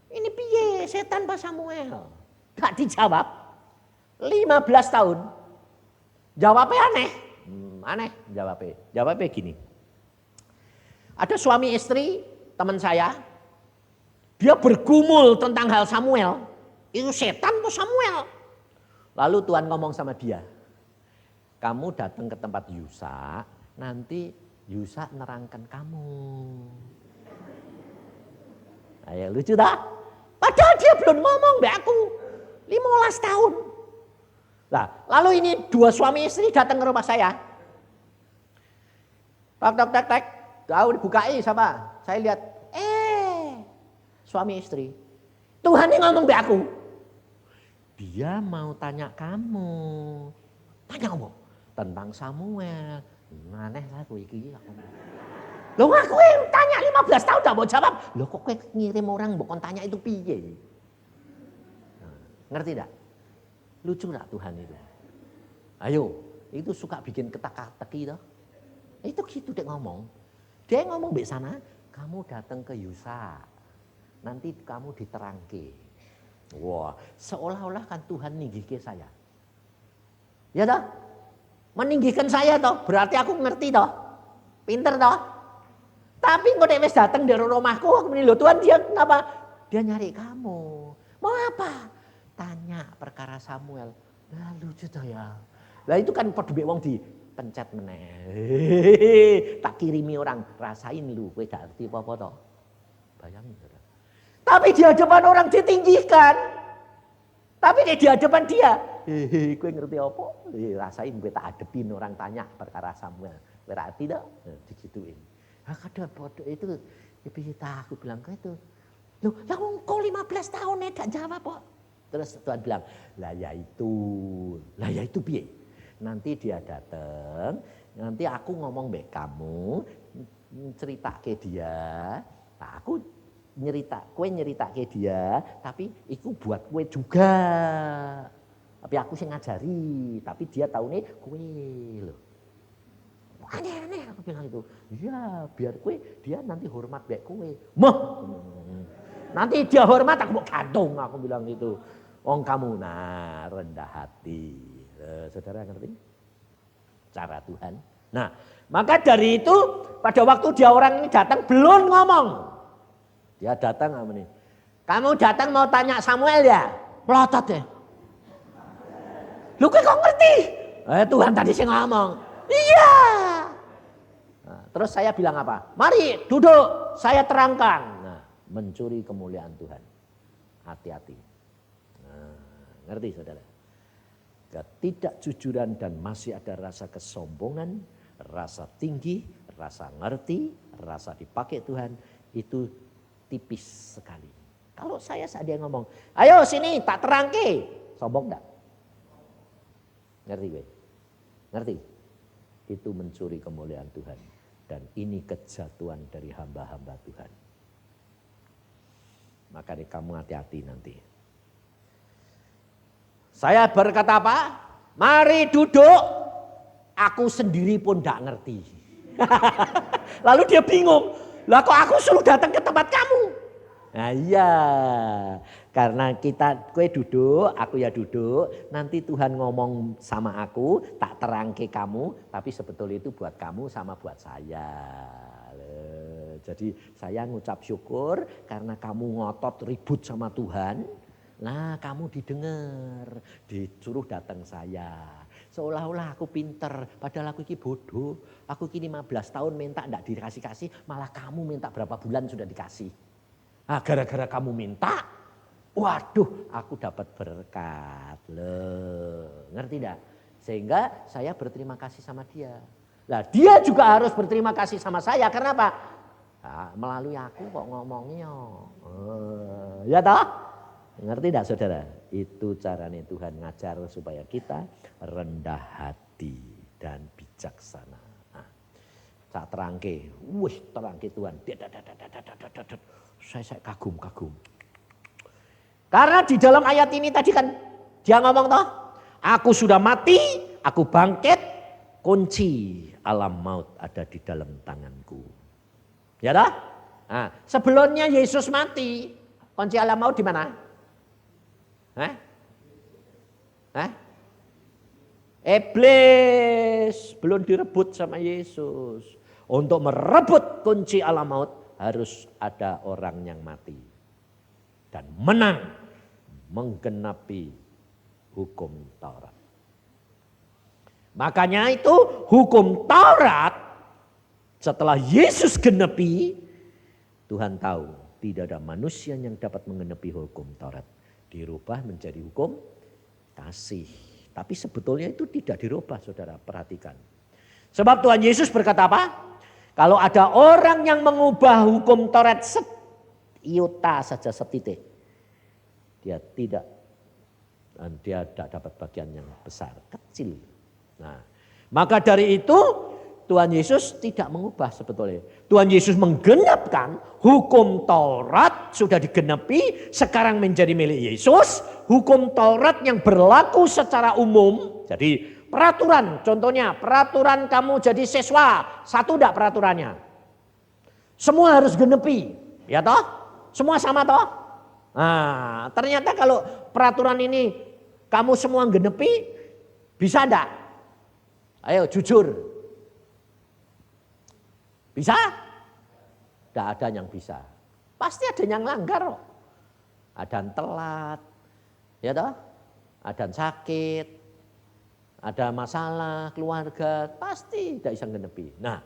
Ini piye setan Pak Samuel? Enggak dijawab. 15 tahun. Jawabnya aneh. Aneh jawabnya. Jawabnya gini. Ada suami istri teman saya, dia bergumul tentang hal Samuel. Itu setan atau Samuel? Lalu Tuhan ngomong sama dia, kamu datang ke tempat Yusa, nanti Yusa nerangkan kamu. Ayo lucu dah. Padahal dia belum ngomong mbak aku, 15 tahun. Nah, lalu ini dua suami istri datang ke rumah saya. Tak. Tahu dibukai sama. Saya lihat, suami istri. Tuhan ini ngomong be aku. Dia mau tanya kamu. Tanya kamu tentang Samuel. Aneh lah kowe iki. Loh aku yang tanya 15 tahun enggak mau jawab. Loh kok kowe ngirim orang mbok tanya itu piye? Nah, ngerti enggak? Lucu enggak Tuhan itu? Ayo, itu suka bikin ketak-teki toh. Itu gitu dia ngomong. Dia ngomong di sana, kamu datang ke Yusa, nanti kamu diterangke. Wah, seolah-olah kan Tuhan ninggihke saya. Ya toh? Meninggikan saya toh, berarti aku ngerti toh. Pinter toh. Tapi kok wis datang dari rumahku, aku bilang, loh Tuhan dia kenapa? Dia nyari kamu. Mau apa? Tanya perkara Samuel. Nah lucu toh ya. Lah itu kan padha wong di pencet meneh. Tak kirimi orang, rasain lu, kowe gak ngerti apa-apa toh. Bayangin saudara. Tapi di hadapan orang ditinggikan. Tapi di hadapan dia, kowe ngerti apa? Rasain kowe tak hadepin orang tanya perkara Samuel. Kowe ngerti toh? Digituin. Ah kadang bodoh itu piye aku bilang ke itu. Loh, lah engkau 15 tahun gak jawab kok. Terus Tuhan bilang, lah ya itu piye? Nanti dia datang, Nanti aku ngomong mbek kamu, cerita ke dia, nah aku kue nyerita ke dia, tapi itu buat kue juga. Tapi aku sih ngajari, tapi dia tahu nih kue loh. Aneh-aneh aku bilang itu. Iya, biar kue dia nanti hormat mbek kue. Mah. Nanti dia hormat aku mau gantung, aku bilang gitu. Kamu rendah hati. Saudara ngerti? Cara Tuhan. Nah, maka dari itu pada waktu dia orang ini datang belum ngomong. Dia datang apa nih? Kamu datang mau tanya Samuel ya? Melotot ya. Lu kok ngerti? Tuhan tadi sih ngomong. Iya. Nah, terus saya bilang apa? Mari duduk, saya terangkan. Nah, mencuri kemuliaan Tuhan. Hati-hati. Nah, ngerti saudara? Ketidakjujuran dan masih ada rasa kesombongan, rasa tinggi, rasa ngerti, rasa dipakai Tuhan, itu tipis sekali. Kalau saya saat dia ngomong, ayo sini tak terangke, sombong enggak? Ngerti gue? Ngerti? Itu mencuri kemuliaan Tuhan. Dan ini kejatuhan dari hamba-hamba Tuhan. Makanya kamu hati-hati nanti. Saya berkata apa? Mari duduk, aku sendiri pun tidak ngerti. Lalu dia bingung, lah kok aku suruh datang ke tempat kamu? Nah iya, karena kue duduk, aku ya duduk, nanti Tuhan ngomong sama aku, tak terangke kamu, tapi sebetulnya itu buat kamu sama buat saya. Jadi saya ngucap syukur karena kamu ngotot ribut sama Tuhan. Nah kamu didengar, disuruh datang saya. Seolah-olah aku pinter, padahal aku ini bodoh. Aku ini 15 tahun minta enggak dikasih-kasih, malah kamu minta berapa bulan sudah dikasih. Nah gara-gara kamu minta, waduh aku dapat berkat. Loh, ngerti enggak? Sehingga saya berterima kasih sama dia. Nah dia juga harus berterima kasih sama saya, karena apa? Nah, melalui aku kok ngomongnya. Ya toh? Ngerti tidak saudara? Itu caranya Tuhan ngajar supaya kita rendah hati dan bijaksana. Nah, saat terangke, terangke Tuhan. Saya kagum. Karena di dalam ayat ini tadi kan dia ngomong toh, aku sudah mati, aku bangkit, kunci alam maut ada di dalam tanganku. Ya toh? Nah, sebelumnya Yesus mati, kunci alam maut di mana? Iblis belum direbut sama Yesus. Untuk merebut kunci alam maut harus ada orang yang mati. Dan menang menggenapi hukum Taurat. Makanya itu hukum Taurat setelah Yesus genepi, Tuhan tahu tidak ada manusia yang dapat menggenapi hukum Taurat. Dirubah menjadi hukum kasih. Tapi sebetulnya itu tidak dirubah, saudara, perhatikan. Sebab Tuhan Yesus berkata apa? Kalau ada orang yang mengubah hukum Taurat iota saja setitik, dia tidak dapat bagian yang besar, kecil. Nah, maka dari itu Tuhan Yesus tidak mengubah sebetulnya. Tuhan Yesus menggenapkan hukum Taurat sudah digenapi, sekarang menjadi milik Yesus. Hukum Taurat yang berlaku secara umum. Jadi peraturan, contohnya peraturan kamu jadi siswa. Satu enggak peraturannya? Semua harus genepi. Ya toh? Semua sama toh? Nah, ternyata kalau peraturan ini kamu semua genepi, bisa enggak? Ayo jujur. Bisa? Tidak ada yang bisa. Pasti ada yang langgar kok. Ada yang telat, ya toh? Ada yang sakit, ada masalah keluarga, pasti tidak bisa genepi. Nah,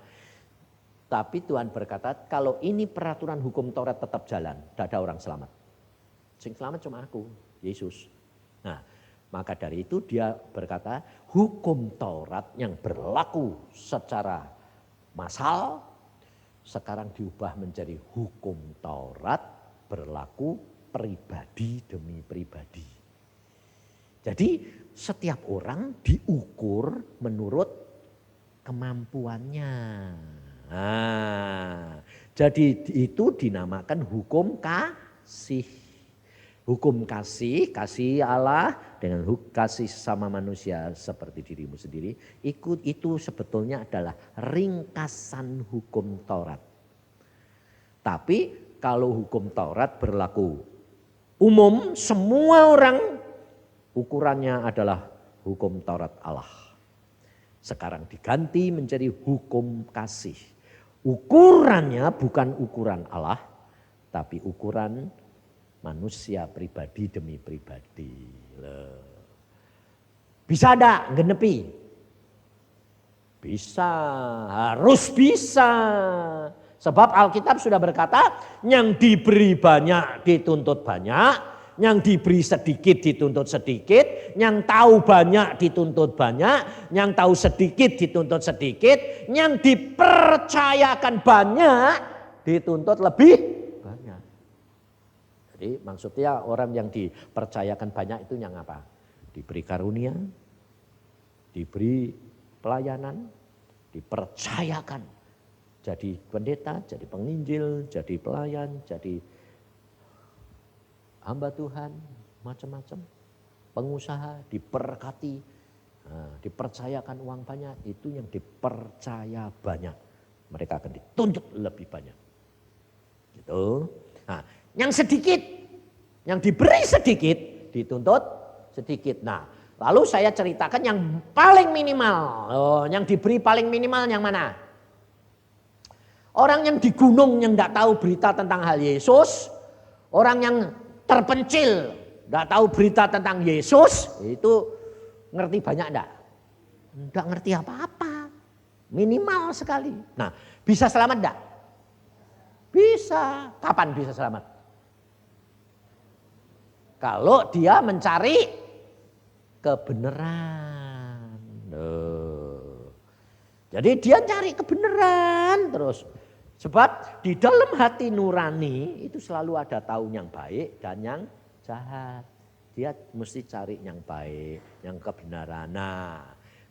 tapi Tuhan berkata kalau ini peraturan hukum Taurat tetap jalan, tidak ada orang selamat. Sing selamat cuma aku, Yesus. Nah, maka dari itu dia berkata hukum Taurat yang berlaku secara massal sekarang diubah menjadi hukum Taurat berlaku pribadi demi pribadi. Jadi setiap orang diukur menurut kemampuannya. Nah, jadi itu dinamakan hukum kasih. Hukum kasih, kasih Allah dengan kasih sama manusia seperti dirimu sendiri. Itu sebetulnya adalah ringkasan hukum Taurat. Tapi kalau hukum Taurat berlaku umum, semua orang ukurannya adalah hukum Taurat Allah. Sekarang diganti menjadi hukum kasih. Ukurannya bukan ukuran Allah, tapi ukuran manusia pribadi demi pribadi. Bisa enggak genepi? Bisa, harus bisa. Sebab Alkitab sudah berkata, yang diberi banyak dituntut banyak, yang diberi sedikit dituntut sedikit, yang tahu banyak dituntut banyak, yang tahu sedikit dituntut sedikit, yang dipercayakan banyak dituntut lebih banyak. Jadi maksudnya orang yang dipercayakan banyak itu yang apa? Diberi karunia, diberi pelayanan, dipercayakan. Jadi pendeta, jadi penginjil, jadi pelayan, jadi hamba Tuhan, macam-macam. Pengusaha diberkati, dipercayakan uang banyak, itu yang dipercaya banyak. Mereka akan dituntut lebih banyak. Gitu. Nah, yang sedikit, yang diberi sedikit, dituntut sedikit. Nah, lalu saya ceritakan yang paling minimal. Yang diberi paling minimal yang mana? Orang yang di gunung yang tidak tahu berita tentang hal Yesus, orang yang terpencil tidak tahu berita tentang Yesus, itu ngerti banyak enggak? Enggak ngerti apa-apa, minimal sekali. Nah, bisa selamat enggak? Bisa. Kapan bisa selamat? Kalau dia mencari kebenaran. Jadi dia cari kebenaran terus. Sebab di dalam hati nurani itu selalu ada tahu yang baik dan yang jahat. Dia mesti cari yang baik, yang kebenaran. Nah,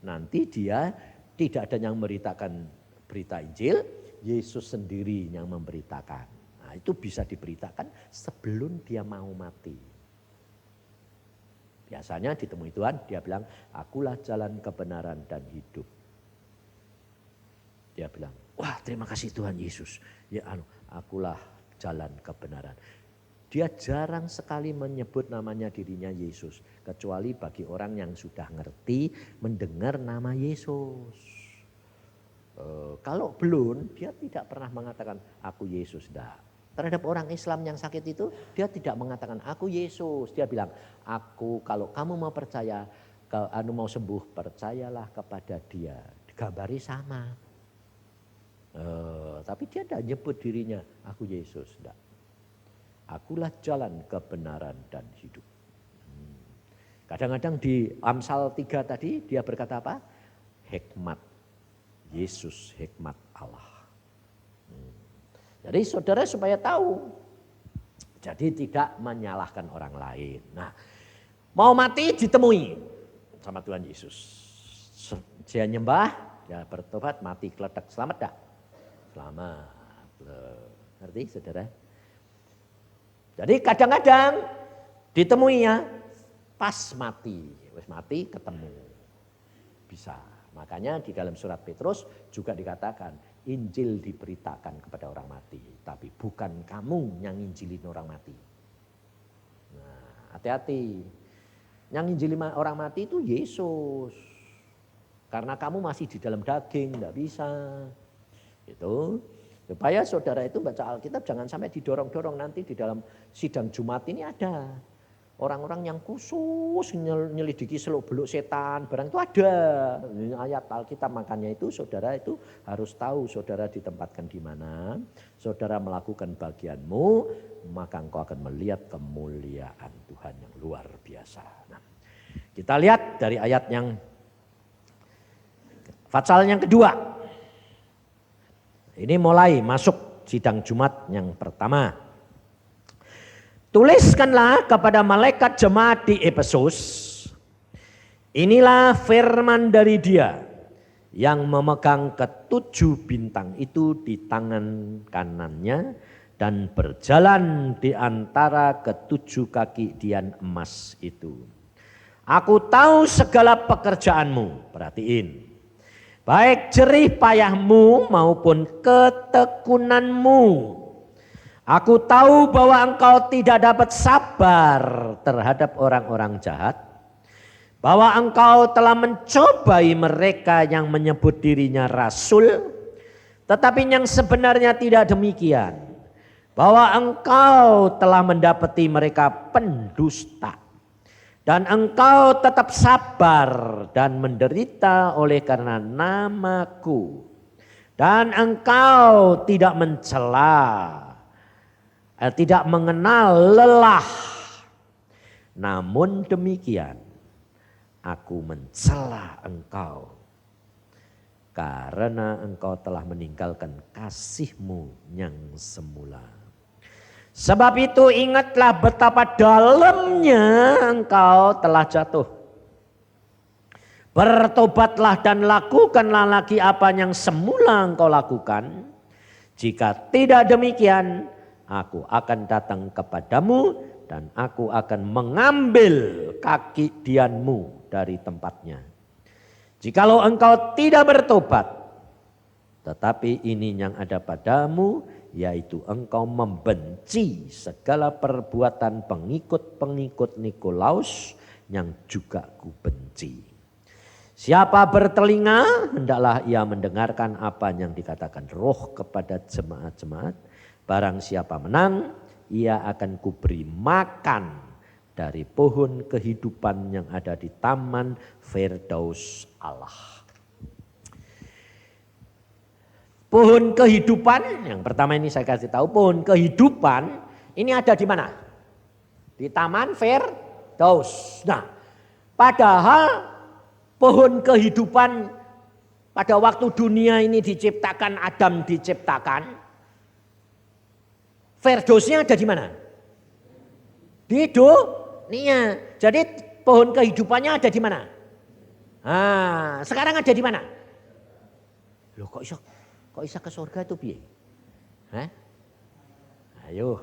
nanti dia tidak ada yang memberitakan berita Injil, Yesus sendiri yang memberitakan. Nah, itu bisa diberitakan sebelum dia mau mati. Biasanya ditemui Tuhan, dia bilang, akulah jalan kebenaran dan hidup. Dia bilang, wah terima kasih Tuhan Yesus. Ya akulah jalan kebenaran. Dia jarang sekali menyebut namanya dirinya Yesus. Kecuali bagi orang yang sudah ngerti mendengar nama Yesus. Kalau belum, dia tidak pernah mengatakan aku Yesus. Tidak. Terhadap orang Islam yang sakit itu, dia tidak mengatakan aku Yesus. Dia bilang, aku kalau kamu mau percaya, mau sembuh, percayalah kepada dia. Digambari sama. Tapi dia tidak nyebut dirinya, aku Yesus. Tidak. Akulah jalan kebenaran dan hidup. Kadang-kadang di Amsal 3 tadi dia berkata apa? Hikmat Yesus, hikmat Allah. Jadi saudara supaya tahu. Jadi tidak menyalahkan orang lain. Nah, mau mati ditemui sama Tuhan Yesus. Dia nyembah, dia bertobat, mati keledak. Selamat tak? Selamat. Ngerti saudara? Jadi kadang-kadang ditemui ya pas mati. Wis mati ketemu. Bisa. Makanya di dalam surat Petrus juga dikatakan Injil diberitakan kepada orang mati. Tapi bukan kamu yang injilin orang mati. Nah, hati-hati. Yang injilin orang mati itu Yesus. Karena kamu masih di dalam daging, tidak bisa. Itu supaya saudara itu baca Alkitab jangan sampai didorong-dorong. Nanti di dalam sidang Jumat ini ada orang-orang yang khusus nyelidiki seluk-beluk setan, barang itu ada ayat Alkitab. Makanya itu saudara itu harus tahu saudara ditempatkan di mana, saudara melakukan bagianmu, maka engkau akan melihat kemuliaan Tuhan yang luar biasa. Nah, kita lihat dari ayat yang pasal yang kedua. Ini mulai masuk sidang Jumat yang pertama. Tuliskanlah kepada malaikat jemaat di Efesus. Inilah firman dari Dia yang memegang ketujuh bintang itu di tangan kanannya dan berjalan di antara ketujuh kaki dian emas itu. Aku tahu segala pekerjaanmu, perhatiin. Baik jerih payahmu maupun ketekunanmu. Aku tahu bahwa engkau tidak dapat sabar terhadap orang-orang jahat. Bahwa engkau telah mencobai mereka yang menyebut dirinya rasul. Tetapi yang sebenarnya tidak demikian. Bahwa engkau telah mendapati mereka pendusta. Dan engkau tetap sabar dan menderita oleh karena namaku. Dan engkau tidak mencela. Tidak mengenal lelah. Namun demikian aku mencela engkau karena engkau telah meninggalkan kasihmu yang semula. Sebab itu ingatlah betapa dalamnya engkau telah jatuh. Bertobatlah dan lakukanlah lagi apa yang semula engkau lakukan. Jika tidak demikian, aku akan datang kepadamu dan aku akan mengambil kaki dianmu dari tempatnya. Jikalau engkau tidak bertobat, tetapi ini yang ada padamu, yaitu engkau membenci segala perbuatan pengikut-pengikut Nikolaus yang juga kubenci. Siapa bertelinga, hendaklah ia mendengarkan apa yang dikatakan Roh kepada jemaat-jemaat. Barang siapa menang, ia akan kuberi makan dari pohon kehidupan yang ada di taman Firdaus Allah. Pohon kehidupan, yang pertama ini saya kasih tahu, pohon kehidupan ini ada di mana? Di taman Firdaus. Nah, padahal pohon kehidupan pada waktu dunia ini diciptakan, Adam diciptakan, Firdausnya ada di mana? Di dunia. Jadi pohon kehidupannya ada di mana? Ah, sekarang ada di mana? Loh kok bisa ke surga itu piye? Hah? Ayo,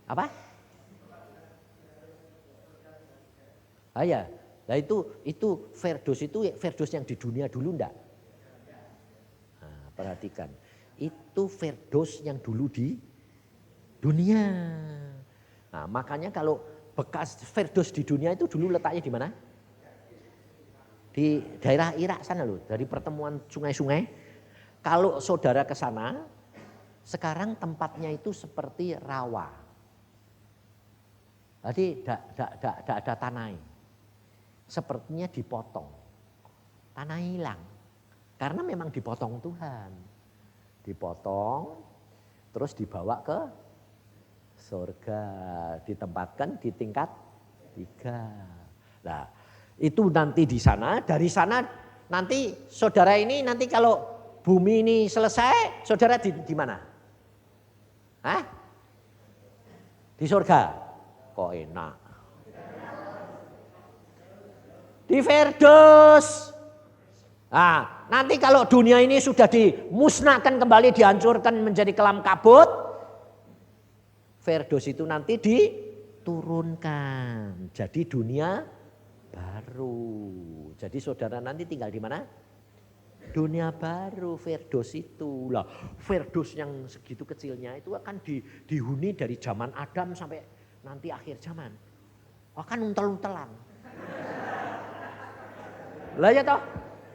Apa? Ah ya, nah itu Firdaus itu Firdaus yang di dunia dulu enggak? Nah, perhatikan, itu Firdaus yang dulu di dunia. Nah, makanya kalau bekas Firdaus di dunia itu dulu letaknya di mana? Di daerah Irak sana loh, dari pertemuan sungai-sungai. Kalau saudara ke sana, sekarang tempatnya itu seperti rawa. Jadi tidak ada tanah. Sepertinya dipotong. Tanah hilang. Karena memang dipotong Tuhan. Dipotong, terus dibawa ke surga. Ditempatkan di tingkat 3. Nah, itu nanti di sana, dari sana nanti saudara ini nanti kalau bumi ini selesai, saudara di mana? Hah? Di surga. Kok enak. Di Firdaus. Nah, nanti kalau dunia ini sudah dimusnahkan kembali, dihancurkan menjadi kelam kabut, Firdaus itu nanti diturunkan. Jadi dunia baru. Jadi saudara nanti tinggal di mana? Dunia baru, Firdaus itu. Lah, Firdaus yang segitu kecilnya itu akan dihuni dari zaman Adam sampai nanti akhir zaman. Akan untel-untelan. Lah ya toh,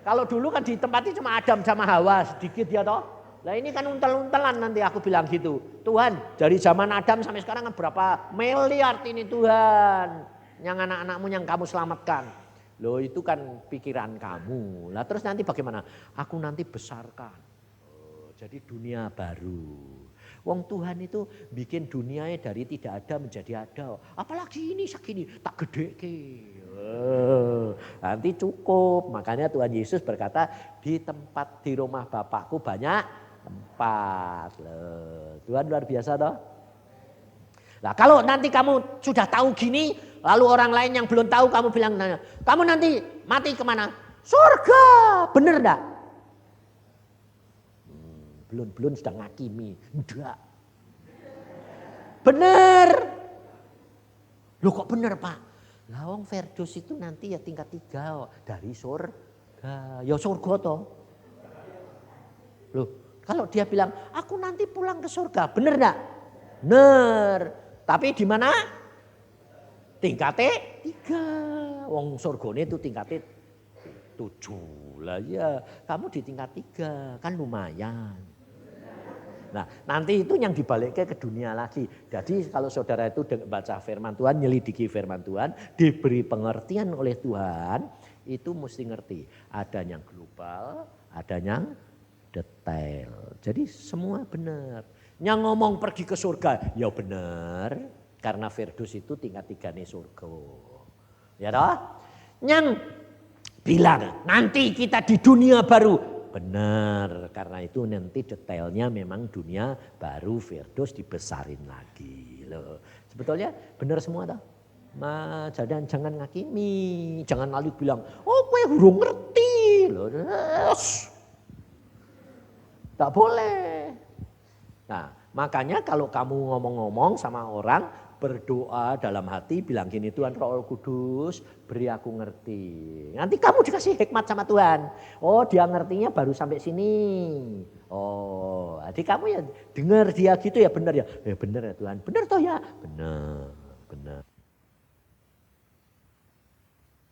kalau dulu kan ditempati cuma Adam sama Hawa sedikit ya toh. Lah ini kan untel-untelan nanti aku bilang gitu. Tuhan, dari zaman Adam sampai sekarang kan berapa miliar ini Tuhan. Yang anak-anakmu yang kamu selamatkan. Loh itu kan pikiran kamu. Lah terus nanti bagaimana? Aku nanti besarkan. Oh, jadi dunia baru. Wong Tuhan itu bikin dunianya dari tidak ada menjadi ada. Apalagi ini segini tak gede ke. Nanti cukup. Makanya Tuhan Yesus berkata di rumah Bapakku banyak tempat. Loh, Tuhan luar biasa toh. Nah kalau nanti kamu sudah tahu gini, lalu orang lain yang belum tahu kamu bilang, kamu nanti mati kemana? Surga, bener enggak? Belum sudah ngakimi, enggak. Bener. Loh kok bener Pak? Lawang Firdaus itu nanti ya tingkat 3 dari surga. Ya surga toh. Loh kalau dia bilang, aku nanti pulang ke surga, bener enggak? Bener. Tapi di mana? Tingkatnya 3. Wong surgane itu tingkatnya 7 lah ya. Kamu di tingkat 3 kan lumayan. Nah nanti itu yang dibaliknya ke dunia lagi. Jadi kalau saudara itu baca firman Tuhan, nyelidiki firman Tuhan, diberi pengertian oleh Tuhan, itu mesti ngerti. Ada yang global, ada yang detail. Jadi semua benar. Yang ngomong pergi ke surga, ya benar. Karena Firdaus itu tingkat 3 nih surga. Ya toh? Yang bilang nanti kita di dunia baru. Benar, karena itu nanti detailnya memang dunia baru Firdaus dibesarin lagi loh. Sebetulnya benar semua toh. Jangan ngakimi, jangan lalu bilang, oh gue belum ngerti loh. Tak boleh. Nah makanya kalau kamu ngomong-ngomong sama orang, berdoa dalam hati bilang gini, Tuhan Roh Kudus beri aku ngerti. Nanti kamu dikasih hikmat sama Tuhan. Oh dia ngertinya baru sampai sini. Oh jadi kamu ya dengar dia gitu ya benar ya. Ya benar ya Tuhan, benar toh ya. Benar.